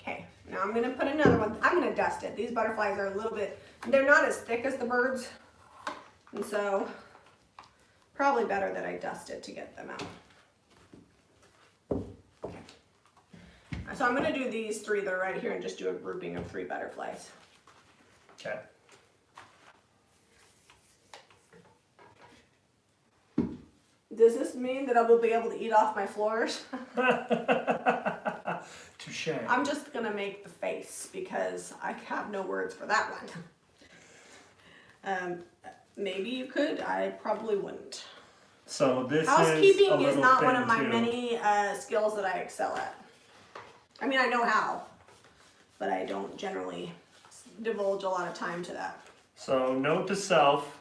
Okay, now I'm gonna put another one. I'm gonna dust it. These butterflies are a little bit, they're not as thick as the birds. And so, probably better that I dust it to get them out. Okay. So I'm gonna do these three that are right here and just do a grouping of 3 butterflies. Okay. Does this mean that I will be able to eat off my floors? Touche. I'm just gonna make the face because I have no words for that one. Maybe you could, I probably wouldn't. So this Housekeeping is is not one thin of my too. many skills that I excel at. I mean, I know how, but I don't generally divulge a lot of time to that. So note to self,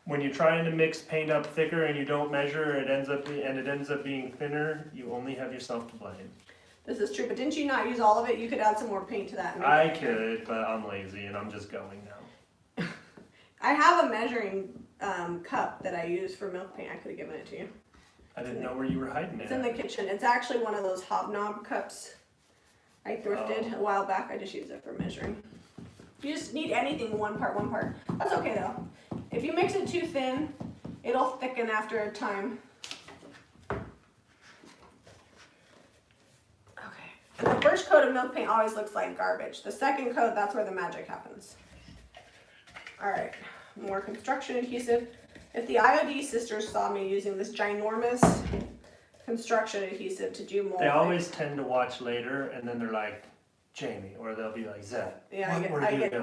when you're trying to mix paint up thicker and you don't measure, it ends up being thinner, you only have yourself to blame. This is true, but didn't you not use all of it? You could add some more paint to that. And make I it thicker. could, but I'm lazy and I'm just going now. I have a measuring cup that I use for milk paint. I could have given it to you. I didn't know where you were hiding it. It's in the kitchen. It's actually one of those hobnob cups I thrifted a while back. I just use it for measuring. You just need anything one part. That's okay though. If you mix it too thin, it'll thicken after a time. Okay, and the first coat of milk paint always looks like garbage. The second coat, that's where the magic happens. All right, more construction adhesive. If the IOD sisters saw me using this ginormous construction adhesive to do mold, They always tend to watch later, and then they're like, Jamie, or they'll be like, Zed. yeah,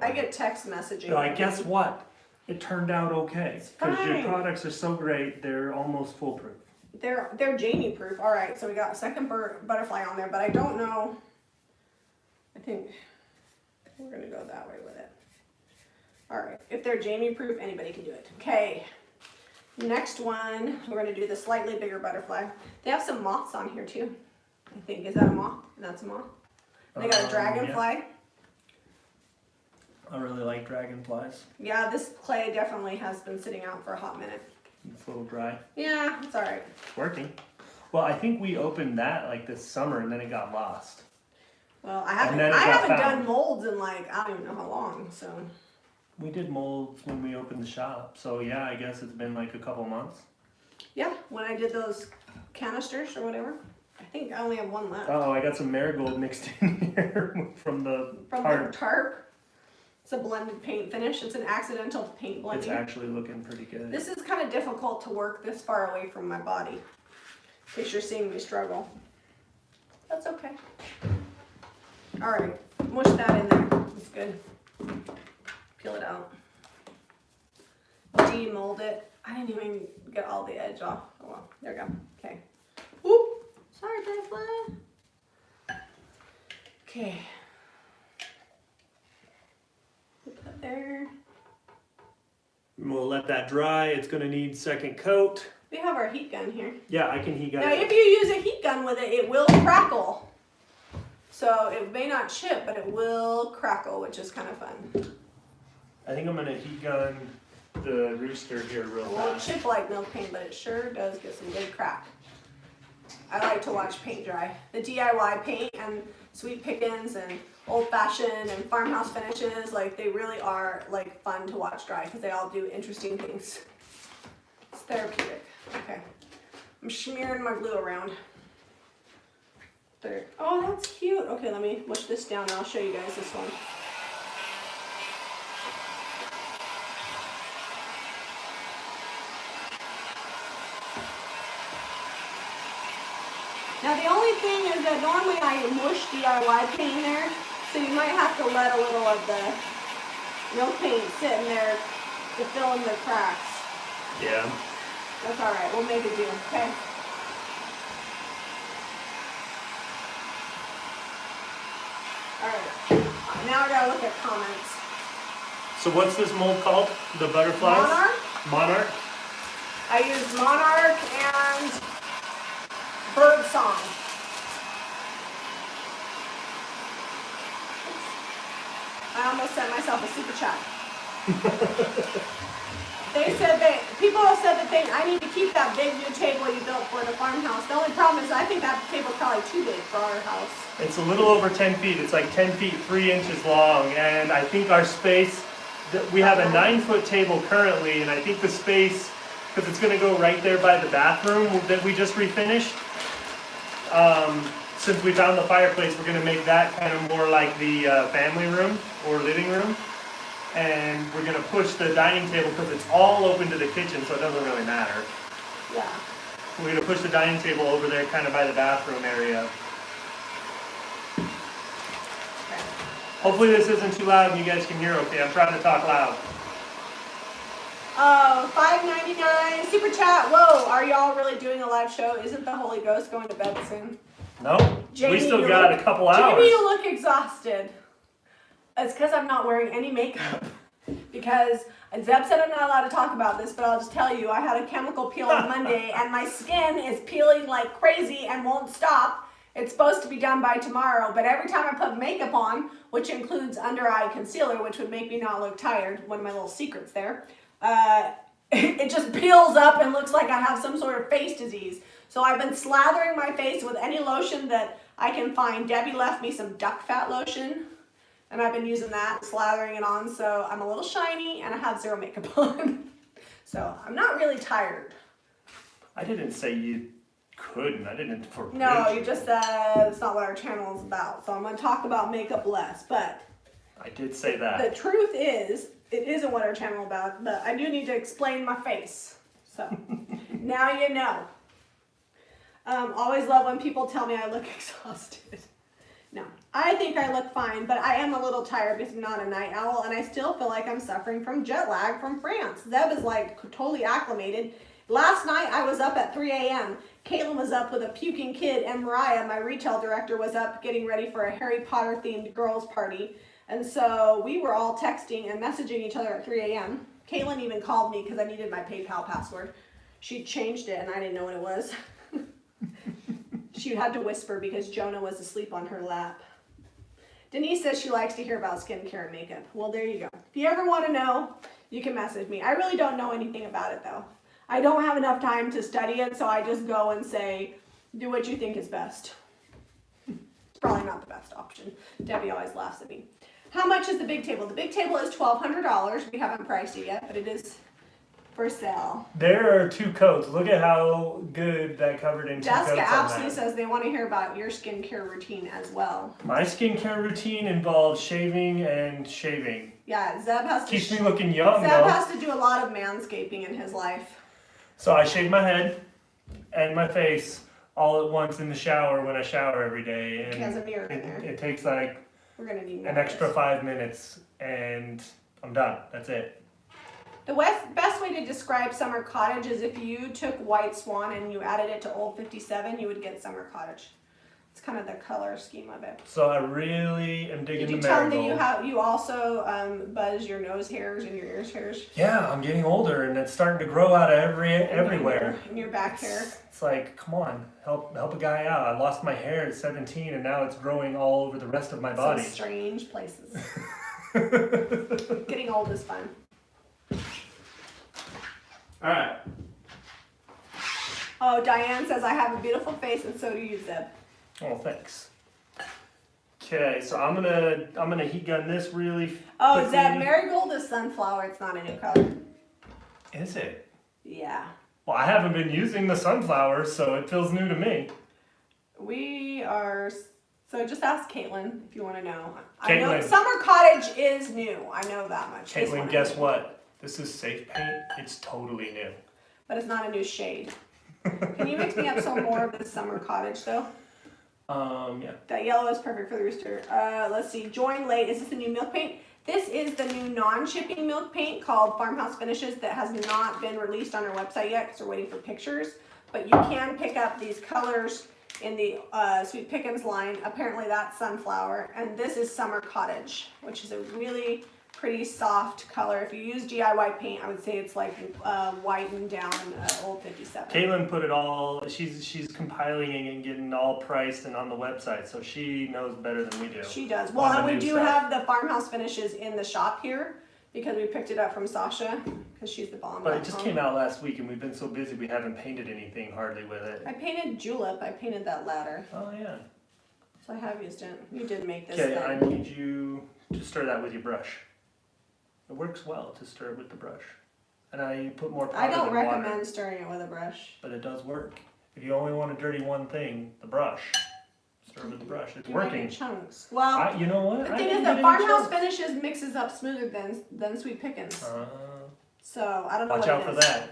I get text messaging. They're like, guess what? It turned out okay. Because your fine. products are so great, they're almost foolproof. They're Jami proof. All right, so we got a second butterfly on there, but I don't know. I think we're gonna go that way with it. All right, if they're Jami proof, anybody can do it. Okay, next one, we're gonna do the slightly bigger butterfly. They have some moths on here too. I think, is that a moth? That's a moth. They got a dragonfly. Yeah. I really like dragonflies. Yeah, this clay definitely has been sitting out for a hot minute. It's a little dry. Yeah, it's all right. It's working. Well, I think we opened that like this summer, and then it got lost. Well, I haven't done molds in like, I don't even know how long, so. We did molds when we opened the shop, so yeah, I guess it's been like a couple months. Yeah, when I did those canisters or whatever. I think I only have one left. Oh, I got some marigold mixed in here from the the tarp. It's a blended paint finish. It's an accidental paint blending. It's actually looking pretty good. This is kind of difficult to work this far away from my body. In case you're seeing me struggle. That's okay. All right, mush that in there. It's good. Peel it out. Demold it. I didn't even get all the edge off. Oh well, there we go. Okay. Whoop. Sorry, butterfly. Okay. Put that there. We'll let that dry. It's going to need second coat. We have our heat gun here. Yeah, I can heat gun Now, it. if you use a heat gun with it, it will crackle. So it may not chip, but it will crackle, which is kind of fun. I think I'm going to heat gun the rooster here real It won't fast. chip like milk paint, but it sure does get some good crack. I like to watch paint dry. The DIY paint and Sweet Pickins and Old Fashioned and Farmhouse finishes, like they really are like fun to watch dry because they all do interesting things. It's therapeutic. Okay. I'm smearing my glue around. There. Oh, that's cute. Okay, let me mush this down and I'll show you guys this one. Now the only thing is that normally I mush DIY paint in there, so you might have to let a little of the milk paint sit in there to fill in the cracks. Yeah. That's alright, we'll make it do, okay? Alright, now I gotta look at comments. So what's this mold called? The butterflies? Monarch? Monarch? I use Monarch and Bird Song. I almost sent myself a super chat. They said that, people have said that I need to keep that big new table you built for the farmhouse. The only problem is I think that table's probably too big for our house. It's a little over 10 feet. It's like 10 feet 3 inches long, and I think our space, we have a 9-foot table currently, and I think the space, because it's going to go right there by the bathroom that we just refinished. Since we found the fireplace, we're going to make that kind of more like the family room or living room. And we're going to push the dining table because it's all open to the kitchen, so it doesn't really matter. Yeah. We're going to push the dining table over there kind of by the bathroom area. Okay. Hopefully this isn't too loud and you guys can hear okay. I'm trying to talk loud. $5.99 super chat. Whoa, are y'all really doing a live show? Isn't the Holy Ghost going to bed soon? No, Jamie, we still got a couple hours. Jamie, you look exhausted. It's because I'm not wearing any makeup. Because Zeb said I'm not allowed to talk about this, but I'll just tell you, I had a chemical peel on Monday, and my skin is peeling like crazy and won't stop. It's supposed to be done by tomorrow, but every time I put makeup on, which includes under-eye concealer, which would make me not look tired, one of my little secrets there, it just peels up and looks like I have some sort of face disease. So I've been slathering my face with any lotion that I can find. Debbie left me some duck fat lotion, and I've been using that, slathering it on, so I'm a little shiny, and I have zero makeup on. So I'm not really tired. I didn't say you couldn't. I didn't forbid No, you just said it's not what our channel is about. So I'm going to talk about makeup less. But I did say that. the truth is, it isn't what our channel is about. But I do need to explain my face. So now you know. Always love when people tell me I look exhausted. No, I think I look fine, but I am a little tired because I'm not a night owl, and I still feel like I'm suffering from jet lag from France. Zeb is like totally acclimated. Last night I was up at 3 a.m. Caitlin was up with a puking kid, and Mariah, my retail director, was up getting ready for a Harry Potter themed girls party. And so we were all texting and messaging each other at 3 a.m. Caitlin even called me because I needed my PayPal password. She changed it and I didn't know what it was. She had to whisper because Jonah was asleep on her lap. Denise says she likes to hear about skincare and makeup. Well, there you go. If you ever want to know, you can message me. I really don't know anything about it though. I don't have enough time to study it, so I just go and say, do what you think is best. It's probably not the best option. Debbie always laughs at me. How much is the big table? The big table is $1,200. We haven't priced it yet, but it is for sale. There are 2 coats. Look at how good that covered in 2 coats. Jessica absolutely says they want to hear about your skincare routine as well. My skincare routine involves shaving and shaving. Yeah, Zeb has to. Keeps me looking young, Zeb though. has to do a lot of manscaping in his life. So I shave my head and my face all at once in the shower when I shower every day. And He has a mirror in there. it takes like We're gonna need more an extra 5 minutes and I'm done. That's it. The best way to describe summer cottage is if you took White Swan and you added it to Old 57, you would get summer cottage. It's kind of the color scheme of it. So I really am digging Did you the tell marigold. them that you also buzz your nose hairs and your ears hairs? Yeah, I'm getting older and it's starting to grow out of everywhere. In your back hair. It's like, come on, help a guy out. I lost my hair at 17 and now it's growing all over the rest of my body. Some strange places. Getting old is fun. All right. Oh, Diane says I have a beautiful face and so do you, Zeb. Oh, thanks. Okay, so I'm gonna heat gun this really. Oh, quickly. Zeb, marigold is sunflower. It's not a new color. Is it? Yeah. Well, I haven't been using the sunflower, so it feels new to me. We are. So just ask Caitlin if you want to know. I know Caitlin. summer cottage is new. I know that much. This one Caitlin, is guess new. what? This is safe paint. It's totally new. But it's not a new shade. Can you mix me up some more of this summer cottage though? Yeah. That yellow is perfect for the rooster. Let's see. Join late. Is this the new milk paint? This is the new non-shipping milk paint called Farmhouse Finishes that has not been released on our website yet because we're waiting for pictures. But you can pick up these colors in the Sweet Pickens line. Apparently that's sunflower. And this is Summer Cottage, which is a really pretty soft color. If you use DIY paint, I would say it's like whitened down Old 57. Caitlin put it all. She's compiling it and getting all priced and on the website, so she knows better than we do. She does. Well, and we do have the Farmhouse Finishes in the shop here because we picked it up from Sasha because she's the bomb. But it just came out last week, and we've been so busy we haven't painted anything hardly with it. I painted julep. I painted that ladder. Oh yeah. So I have used it. You did make this Okay, thing. I need you to stir that with your brush. It works well to stir it with the brush. And I put more powder I don't than recommend water, stirring it with a brush. but it does work. If you only want to dirty one thing, the brush, stir it with the brush. It's You make it working. chunks. Well, You know what? the I thing didn't is get that any Farmhouse chunks. Finishes mixes up smoother than Sweet Pickens. So I don't know Watch what out it for is. that.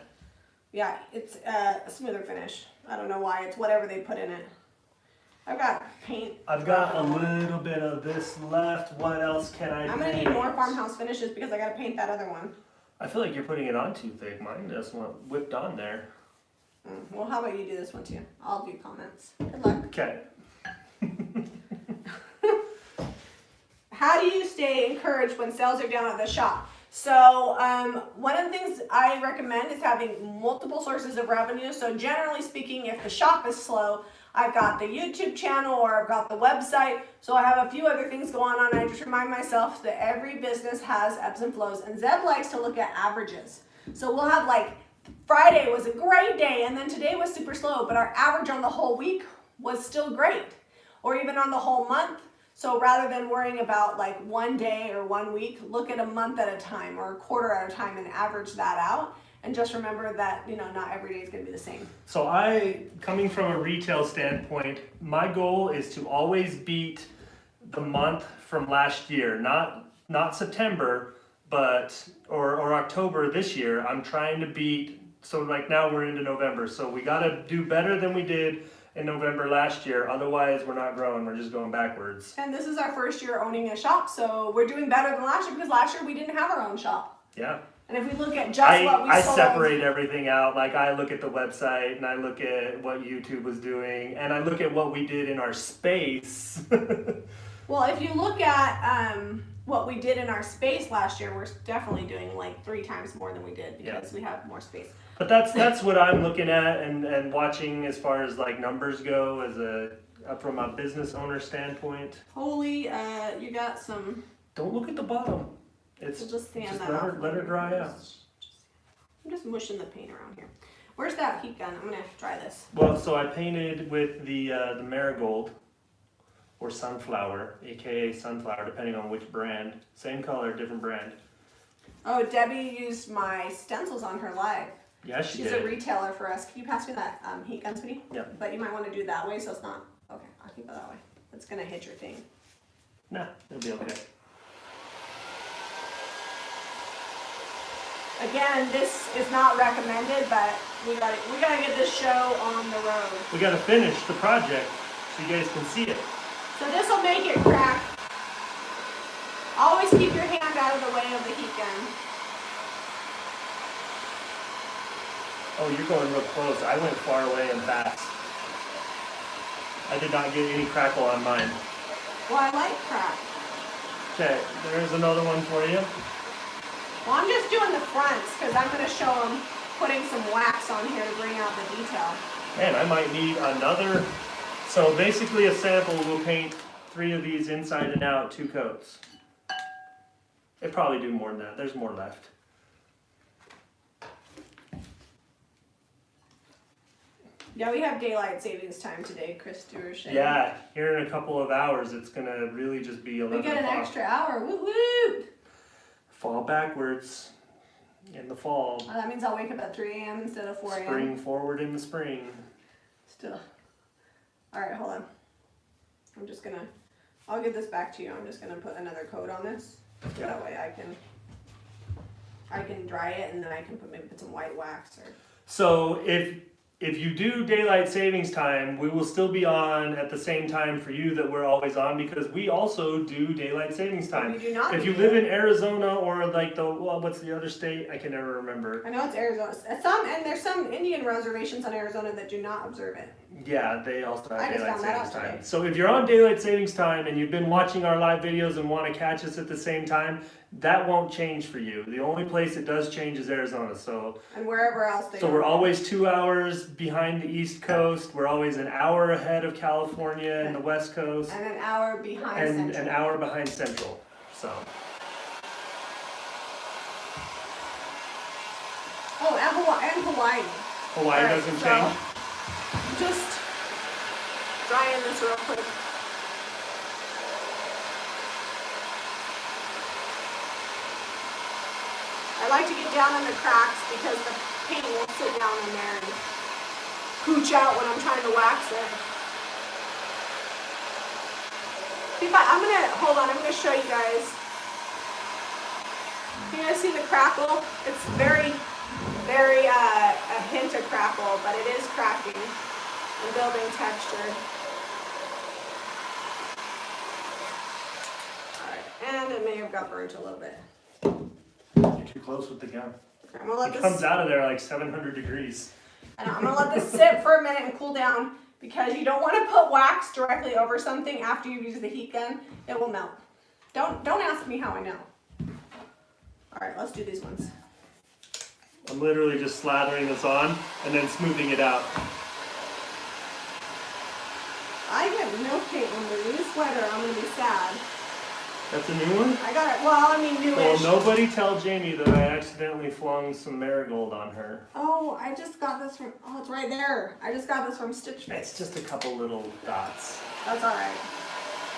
Yeah, it's a smoother finish. I don't know why. It's whatever they put in it. I've got paint. I've got a little bit of this left. What else can I I'm gonna need more Farmhouse Finishes because I gotta paint that other one. I feel like you're putting it on too thick. Mine just went whipped on there. Well, how about you do this one too? I'll do comments. Good luck. Okay. How do you stay encouraged when sales are down at the shop? So one of the things I recommend is having multiple sources of revenue. So generally speaking, if the shop is slow, I've got the YouTube channel or I've got the website. So I have a few other things going on. I just remind myself that every business has ebbs and flows. And Zeb likes to look at averages. So we'll have like Friday was a great day and then today was super slow, but our average on the whole week was still great. Or even on the whole month. So rather than worrying about like one day or 1 week, look at a month at a time or a quarter at a time and average that out. And just remember that, you know, not every day is going to be the same. So coming from a retail standpoint, my goal is to always beat the month from last year, not September, but or October this year. I'm trying to beat. So like now we're into November, so we got to do better than we did in November last year. Otherwise, we're not growing. We're just going backwards. And this is our first year owning a shop, so we're doing better than last year because last year we didn't have our own shop. Yeah. And if we look at just what we sold, I separate everything out. Like I look at the website and I look at what YouTube was doing and I look at what we did in our space. Well, if you look at what we did in our space last year, we're definitely doing like 3 times more than we did because we have more space. But that's what I'm looking at and watching as far as like numbers go as from a business owner standpoint. Holy, you got some. Don't look at the bottom. It's We'll just sand just that let her dry out. I'm just mushing the paint around here. Where's that heat gun? I'm gonna try this. Well, so I painted with the marigold or sunflower, aka sunflower, depending on which brand. Same color, different brand. Oh, Debbie used my stencils on her live. Yeah, she She's did. a retailer for us. Can you pass me that heat gun, sweetie? Yeah. But you might want to do it that way so it's not. Okay, I'll keep it that way. It's gonna hit your thing. Nah, it'll be okay. Again, this is not recommended, but we gotta get this show on the road. We gotta finish the project so you guys can see it. So this will make it crack. Always keep your hand out of the way of the heat gun. Oh, you're going real close. I went far away and fast. I did not get any crackle on mine. Well, I like crack. Okay, there's another one for you. Well, I'm just doing the fronts because I'm going to show them putting some wax on here to bring out the detail. Man, I might need another. So basically a sample will paint 3 of these inside and out, 2 coats. They probably do more than that. There's more left. Yeah, we have daylight savings time today, Chris Stewart. Yeah, here in a couple of hours, it's gonna really just be 11 We get an o'clock. extra hour. Woo woo! Fall backwards in the fall. Oh, that means I'll wake up at 3 a.m. instead of 4 a.m. Spring forward in the spring. Still. All right, hold on. I'll give this back to you. I'm just gonna put another coat on this. Yeah. That way I can dry it and then I can maybe put some white wax or. So if you do daylight savings time, we will still be on at the same time for you that we're always on because we also do daylight savings time. We do not. If you live in Arizona or like what's the other state? I can never remember. I know it's Arizona. There's some Indian reservations on Arizona that do not observe it. Yeah, they also have daylight savings time. Today. So if you're on daylight savings time and you've been watching our live videos and want to catch us at the same time, that won't change for you. The only place it does change is Arizona. So and wherever else they. We're always 2 hours behind the East Coast. We're always an hour ahead of California and the West Coast. And an hour behind and Central. an hour behind Central. So. Oh, and Hawaii. Hawaii Right, doesn't so change. Just drying this real quick. I like to get down in the cracks because the paint won't sit down in there and pooch out when I'm trying to wax it. I'm gonna show you guys. Can you guys see the crackle? It's very a hint of crackle, but it is cracking and building texture. Alright, and it may have got burnt a little bit. You're too close with the gun. Okay, I'm gonna let It this comes out of there like 700 degrees. and I'm gonna let this sit for a minute and cool down because you don't want to put wax directly over something after you've used the heat gun. It will melt. Don't ask me how I know. Alright, let's do these ones. I'm literally just slathering this on and then smoothing it out. I get milk paint on the new sweater. I'm gonna be sad. That's a new one? I got it. Well, I mean, newish. Well, nobody tell Jamie that I accidentally flung some marigold on her. Oh, I just got this from. Oh, it's right there. I just got this from Stitch Fix. It's just a couple little dots. That's all right.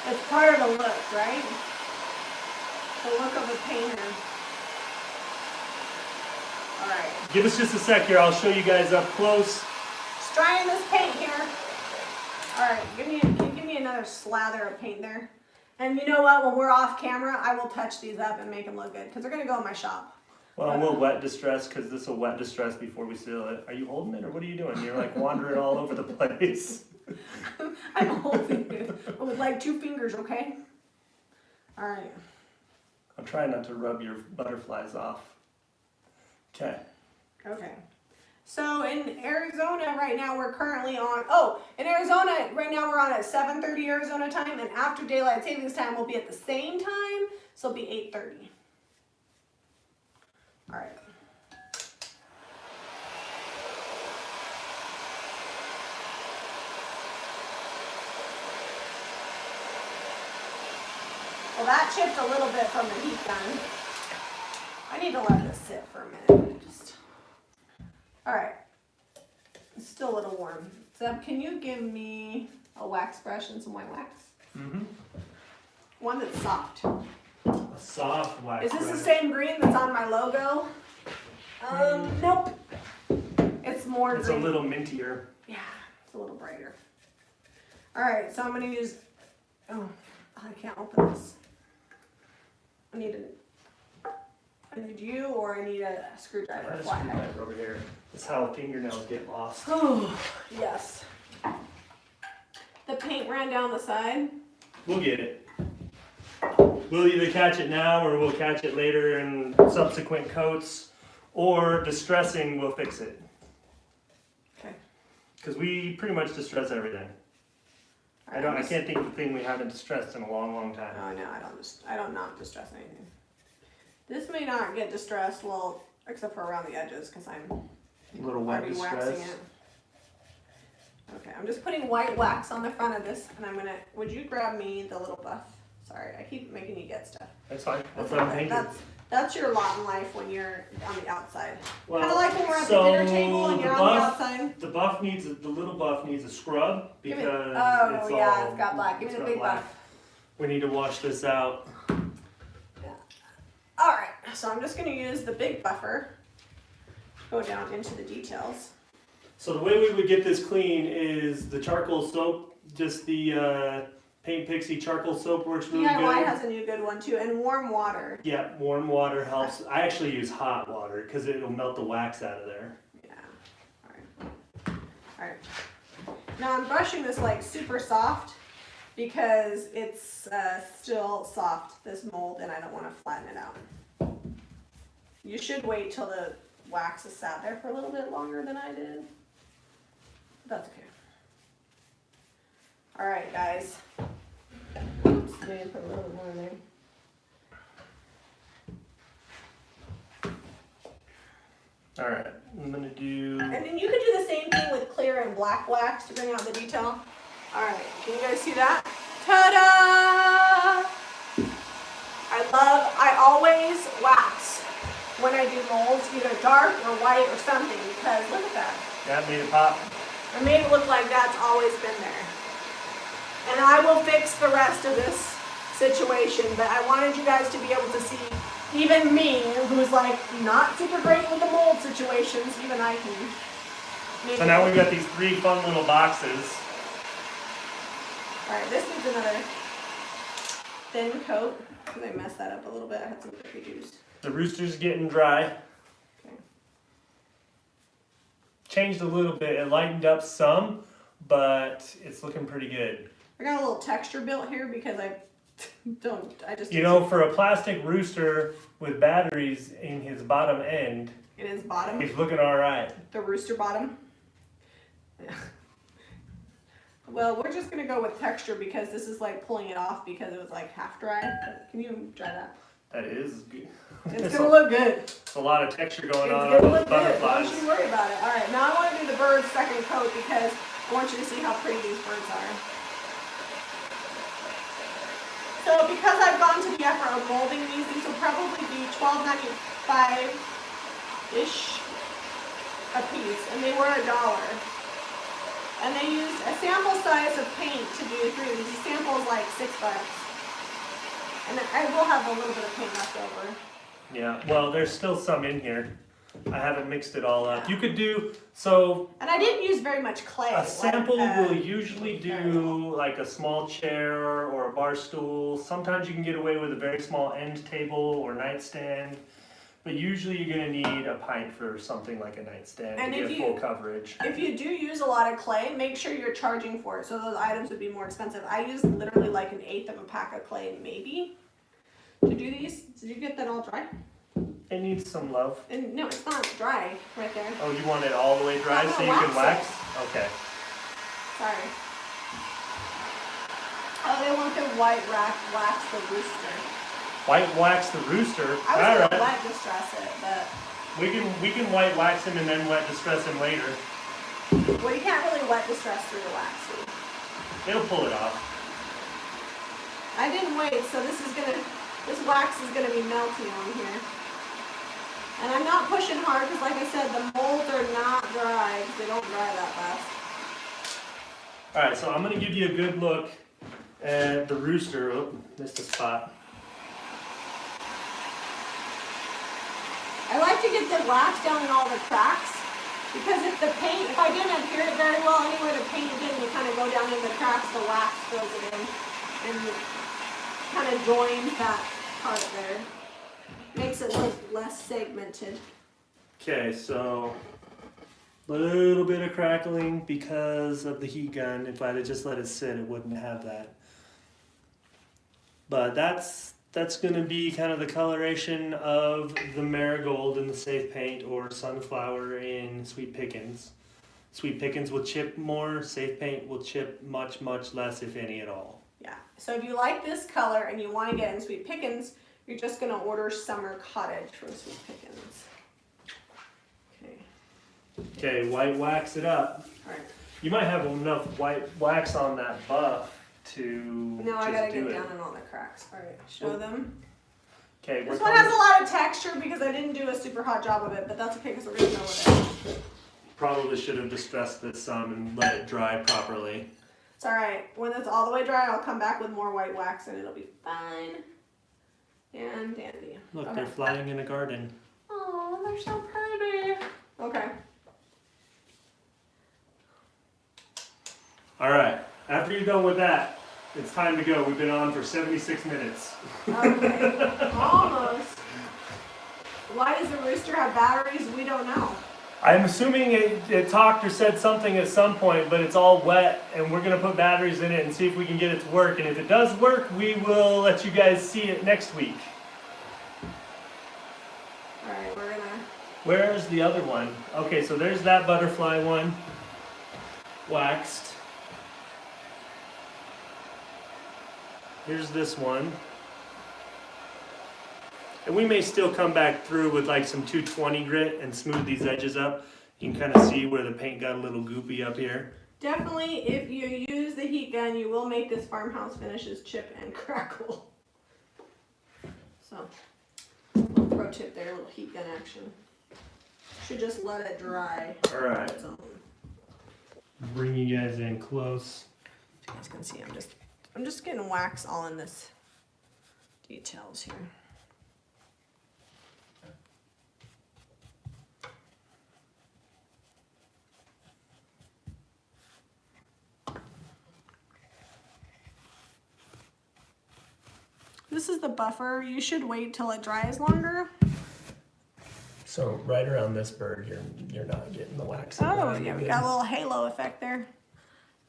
It's part of the look, right? The look of a painter. All right. Give us just a sec here. I'll show you guys up close. Just trying this paint here. All right, can you give me another slather of paint there? And you know what? When we're off camera, I will touch these up and make them look good because they're gonna go in my shop. Well, we'll wet distress because this will wet distress before we seal it. Are you holding it or what are you doing? You're like wandering all over the place. I'm holding it with like 2 fingers, okay? All right. I'm trying not to rub your butterflies off. Okay. Okay. So in Arizona right now we're currently on, in Arizona right now we're on at 7:30 Arizona time, and after daylight savings time we'll be at the same time, so it'll be 8:30. All right. Well, that chipped a little bit from the heat gun. I need to let this sit for a minute. All right. It's still a little warm. Zeb, can you give me a wax brush and some white wax? Mm-hmm. One that's soft. A soft wax. Is this the same green that's on my logo? Nope. It's more It's green. a little mintier. Yeah, it's a little brighter. All right, so I'm gonna use, I can't open this. I need you, or I need a screwdriver. There's a screwdriver over here. That's how fingernails get lost. Oh, yes. The paint ran down the side. We'll get it. We'll either catch it now or we'll catch it later in subsequent coats, or distressing will fix it. Okay. Because we pretty much distress everything. I can't think of a thing we haven't distressed in a long, long time. Oh no, I don't not distress anything. This may not get distressed, well, except for around the edges, because I'm A little wet already distress. waxing it. Okay, I'm just putting white wax on the front of this, and would you grab me the little buff? Sorry, I keep making you get stuff. That's fine. That's what I'm thinking. That's your lot in life when you're on the outside. Well, Kind of like when we're at so the dinner table and you're on the outside. The little buff needs a scrub because it's got black. Give me the big buff. We need to wash this out. Yeah. All right, so I'm just going to use the big buffer. Go down into the details. So the way we would get this clean is the charcoal soap, just the Paint Pixie charcoal soap works really good. DIY has a new good one too, and warm water. Yeah, warm water helps. I actually use hot water because it'll melt the wax out of there. Yeah. All right. Now I'm brushing this like super soft because it's still soft, this mold, and I don't want to flatten it out. You should wait till the wax is sat there for a little bit longer than I did. That's okay. All right, guys. Oops, maybe put a little bit more in there. All right, I'm gonna do. And then you could do the same thing with clear and black wax to bring out the detail. All right, can you guys see that? Ta-da! I always wax when I do molds, either dark or white or something, because look at that. That made it pop. I made it look like that's always been there. And I will fix the rest of this situation, but I wanted you guys to be able to see, even me, who's like not super great with the mold situations, even I can. So now we've got these 3 fun little boxes. All right, this needs another thin coat, because I messed that up a little bit. I had some cookie juice. The rooster's getting dry. Okay. Changed a little bit. It lightened up some, but it's looking pretty good. I got a little texture built here because I just. You know, for a plastic rooster with batteries in his bottom end, in his bottom. he's looking all right. The rooster bottom. Yeah. Well, we're just gonna go with texture because this is like pulling it off because it was like half dry. Can you dry that? That is good. It's gonna look good. It's a lot of texture going It's on gonna those look good. butterflies. Don't you worry about it. All right, now I want to do the bird's second coat because I want you to see how pretty these birds are. So because I've gone to the effort of molding these will probably be $12.95-ish a piece, and they were $1. And they used a sample size of paint to do 3 of these. The sample is like $6. And I will have a little bit of paint left over. Yeah, well, there's still some in here. I haven't mixed it all up. Yeah. You could do, so And I didn't use very much clay. a sample will very usually little. do like a small chair or a bar stool. Sometimes you can get away with a very small end table or nightstand. But usually you're going to need a pint for something like a nightstand And to if get you- full coverage. If you do use a lot of clay, make sure you're charging for it. So those items would be more expensive. I used literally like 1/8 of a pack of clay, maybe, to do these. Did you get that all dry? It needs some love. And no, it's not dry right there. Oh, you want it all the way dry I'm so gonna you can wax wax? Okay. Sorry. Oh, they want to wax the rooster. White wax the rooster. I was All gonna right. wet distress it, but We can white wax him and then wet distress him later. well, you can't really wet distress through the wax. It'll pull it off. I didn't wait, so this wax is gonna be melty on here. And I'm not pushing hard because, like I said, the molds are not dry. They don't dry that fast. All right, so I'm gonna give you a good look at the rooster. Oh, missed a spot. I like to get the wax down in all the cracks because if I didn't adhere it very well anyway, the paint didn't kind of go down in the cracks, the wax fills it in and kind of joins that part there. Makes it look less segmented. Okay, so a little bit of crackling because of the heat gun. If I'd have just let it sit, it wouldn't have that. But that's going to be kind of the coloration of the marigold in the safe paint or sunflower in sweet pickens. Sweet pickens will chip more, safe paint will chip much, much less, if any at all. Yeah, so if you like this color and you want to get in sweet pickens, you're just going to order summer cottage from sweet pickens. Okay. Okay, white wax it up. All right. You might have enough white wax on that buff to Now I just gotta do get it. down in all the cracks. All right, show them. Okay, This one has a lot of texture because I didn't do a super hot job of it, but that's okay because we're gonna go with it. probably should have distressed this some and let it dry properly. It's all right. When it's all the way dry, I'll come back with more white wax and it'll be fine and dandy. Look, Okay. they're flying in a garden. Oh, they're so pretty. Okay. All right, after you're done with that, it's time to go. We've been on for 76 minutes. Okay. Almost. Why does the rooster have batteries? We don't know. I'm assuming it talked or said something at some point, but it's all wet, and we're gonna put batteries in it and see if we can get it to work. And if it does work, we will let you guys see it next week. All right, we're gonna. Where's the other one? Okay, so there's that butterfly one, waxed. Here's this one. And we may still come back through with like some 220 grit and smooth these edges up. You can kind of see where the paint got a little goopy up here. Definitely, if you use the heat gun, you will make this farmhouse finishes chip and crackle. So, little pro tip there, a little heat gun action. Should just let it dry. All right, Its own. bring you guys in close. You guys can see, I'm just getting wax all in this details here. This is the buffer. You should wait till it dries longer. So right around this bird, you're not getting the wax. Oh, yeah, we got a little halo effect there.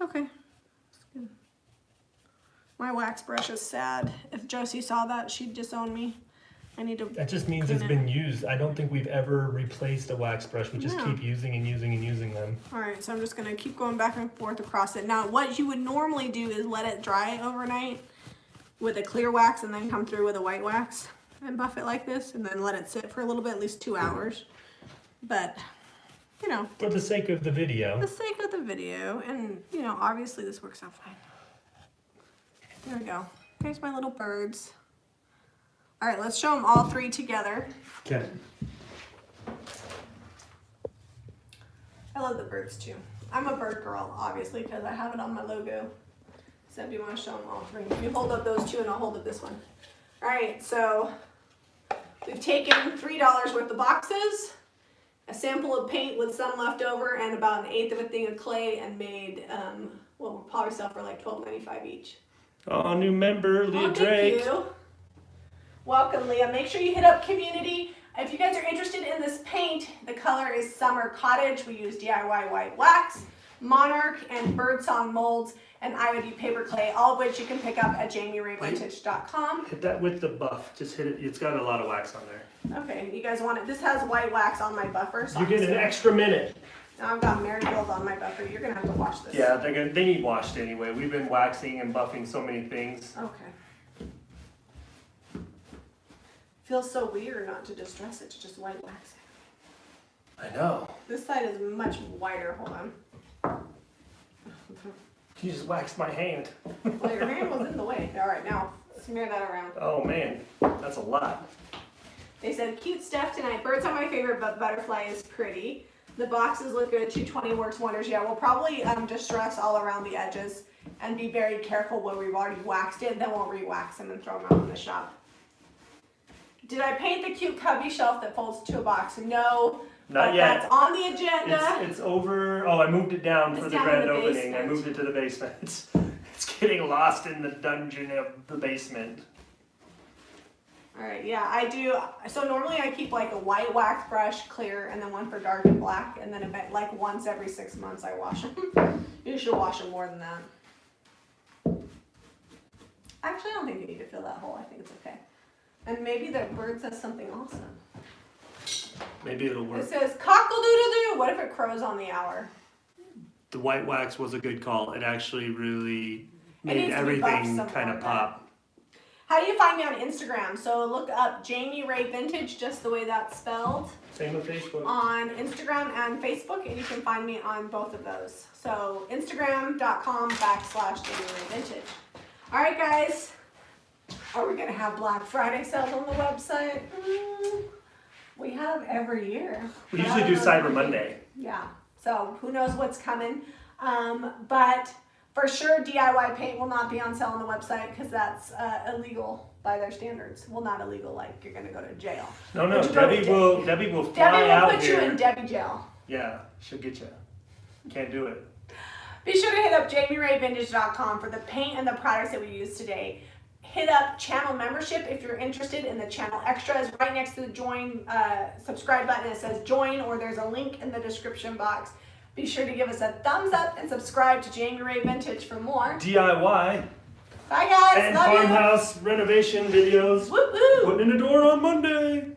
Okay. That's good. My wax brush is sad. If Josie saw that, she'd disown me. I need to. That just means clean it's it. been used. I don't think we've ever replaced a wax brush. We just No. keep using and using and using them. All right, so I'm just gonna keep going back and forth across it. Now, what you would normally do is let it dry overnight with a clear wax and then come through with a white wax and buff it like this and then let it sit for a little bit, at least 2 hours. But, you know, For the sake of the video. for the sake of the video, and, you know, obviously this works out fine. There we go. Here's my little birds. All right, let's show them all three together. Okay. I love the birds too. I'm a bird girl, obviously, because I have it on my logo. So if you want to show them all three, you hold up those two and I'll hold up this one. All right, so we've taken $3 worth of boxes a sample of paint with some left over and about 1/8 of a thing of clay and made, well, we'll probably sell for like $12.95 each. Oh, new member, Leah Oh, Drake. thank you. Welcome, Leah. Make sure you hit up community. If you guys are interested in this paint, the color is Summer Cottage. We use DIY white wax, Monarch, and Birdsong molds, and IOD paper clay, all of which you can pick up at JamiRayVintage.com. Hit that with the buff. Just hit it. It's got a lot of wax on there. Okay, you guys want it? This has white wax on my buffer. So You get an extra minute. Now I've got marigold on my buffer. You're gonna have to wash this. Yeah, they need washed anyway. We've been waxing and buffing so many things. Okay. Feels so weird not to distress it, to just white wax it. I know. This side is much wider. Hold on. You just waxed my hand. Well, your hand was in the way. All right, now smear that around. Oh man, that's a lot. They said, cute stuff tonight. Birds are my favorite, but butterfly is pretty. The boxes look good. 220 works wonders. Yeah, we'll probably distress all around the edges and be very careful where we've already waxed it. Then we'll re-wax them and throw them out in the shop. Did I paint the cute cubby shelf that folds to a box? No. Not yet. That's on the agenda. It's over. Oh, I moved it down for the down in grand the opening. basement. I moved it to the basement. It's getting lost in the dungeon of the basement. All right, yeah, I do. So normally I keep like a white wax brush, clear, and then one for dark and black, and then about like once every 6 months I wash them. You should wash them more than that. Actually, I don't think you need to fill that hole. I think it's okay. And maybe the bird says something awesome. Maybe it'll work. It says cockle-doodle-doo. What if it crows on the hour? The white wax was a good call. It actually really made needs to be buffed everything some kind more, of pop. How do you find me on Instagram? So look up Jami Ray Vintage, just the way that's spelled, Same with Facebook. on Instagram and Facebook, and you can find me on both of those. So Instagram.com/JamiRayVintage. All right, guys. Are we gonna have Black Friday sales on the website? We have every year. We usually do Cyber Monday. Yeah. So who knows what's coming? But for sure, DIY paint will not be on sale on the website because that's illegal by their standards. Well, not illegal, like you're gonna go to jail. No, But you go Debbie to will. Debbie will fly Debbie will out put here. you in Debbie jail. Yeah, she'll get you. Can't do it. Be sure to hit up JamiRayVintage.com for the paint and the products that we use today. Hit up channel membership if you're interested in the channel extras. Right next to the join subscribe button, it says join, or there's a link in the description box. Be sure to give us a thumbs up and subscribe to Jami Ray Vintage for more. DIY Bye guys, and love you. farmhouse renovation videos. Woo woo. Putting in the door on Monday.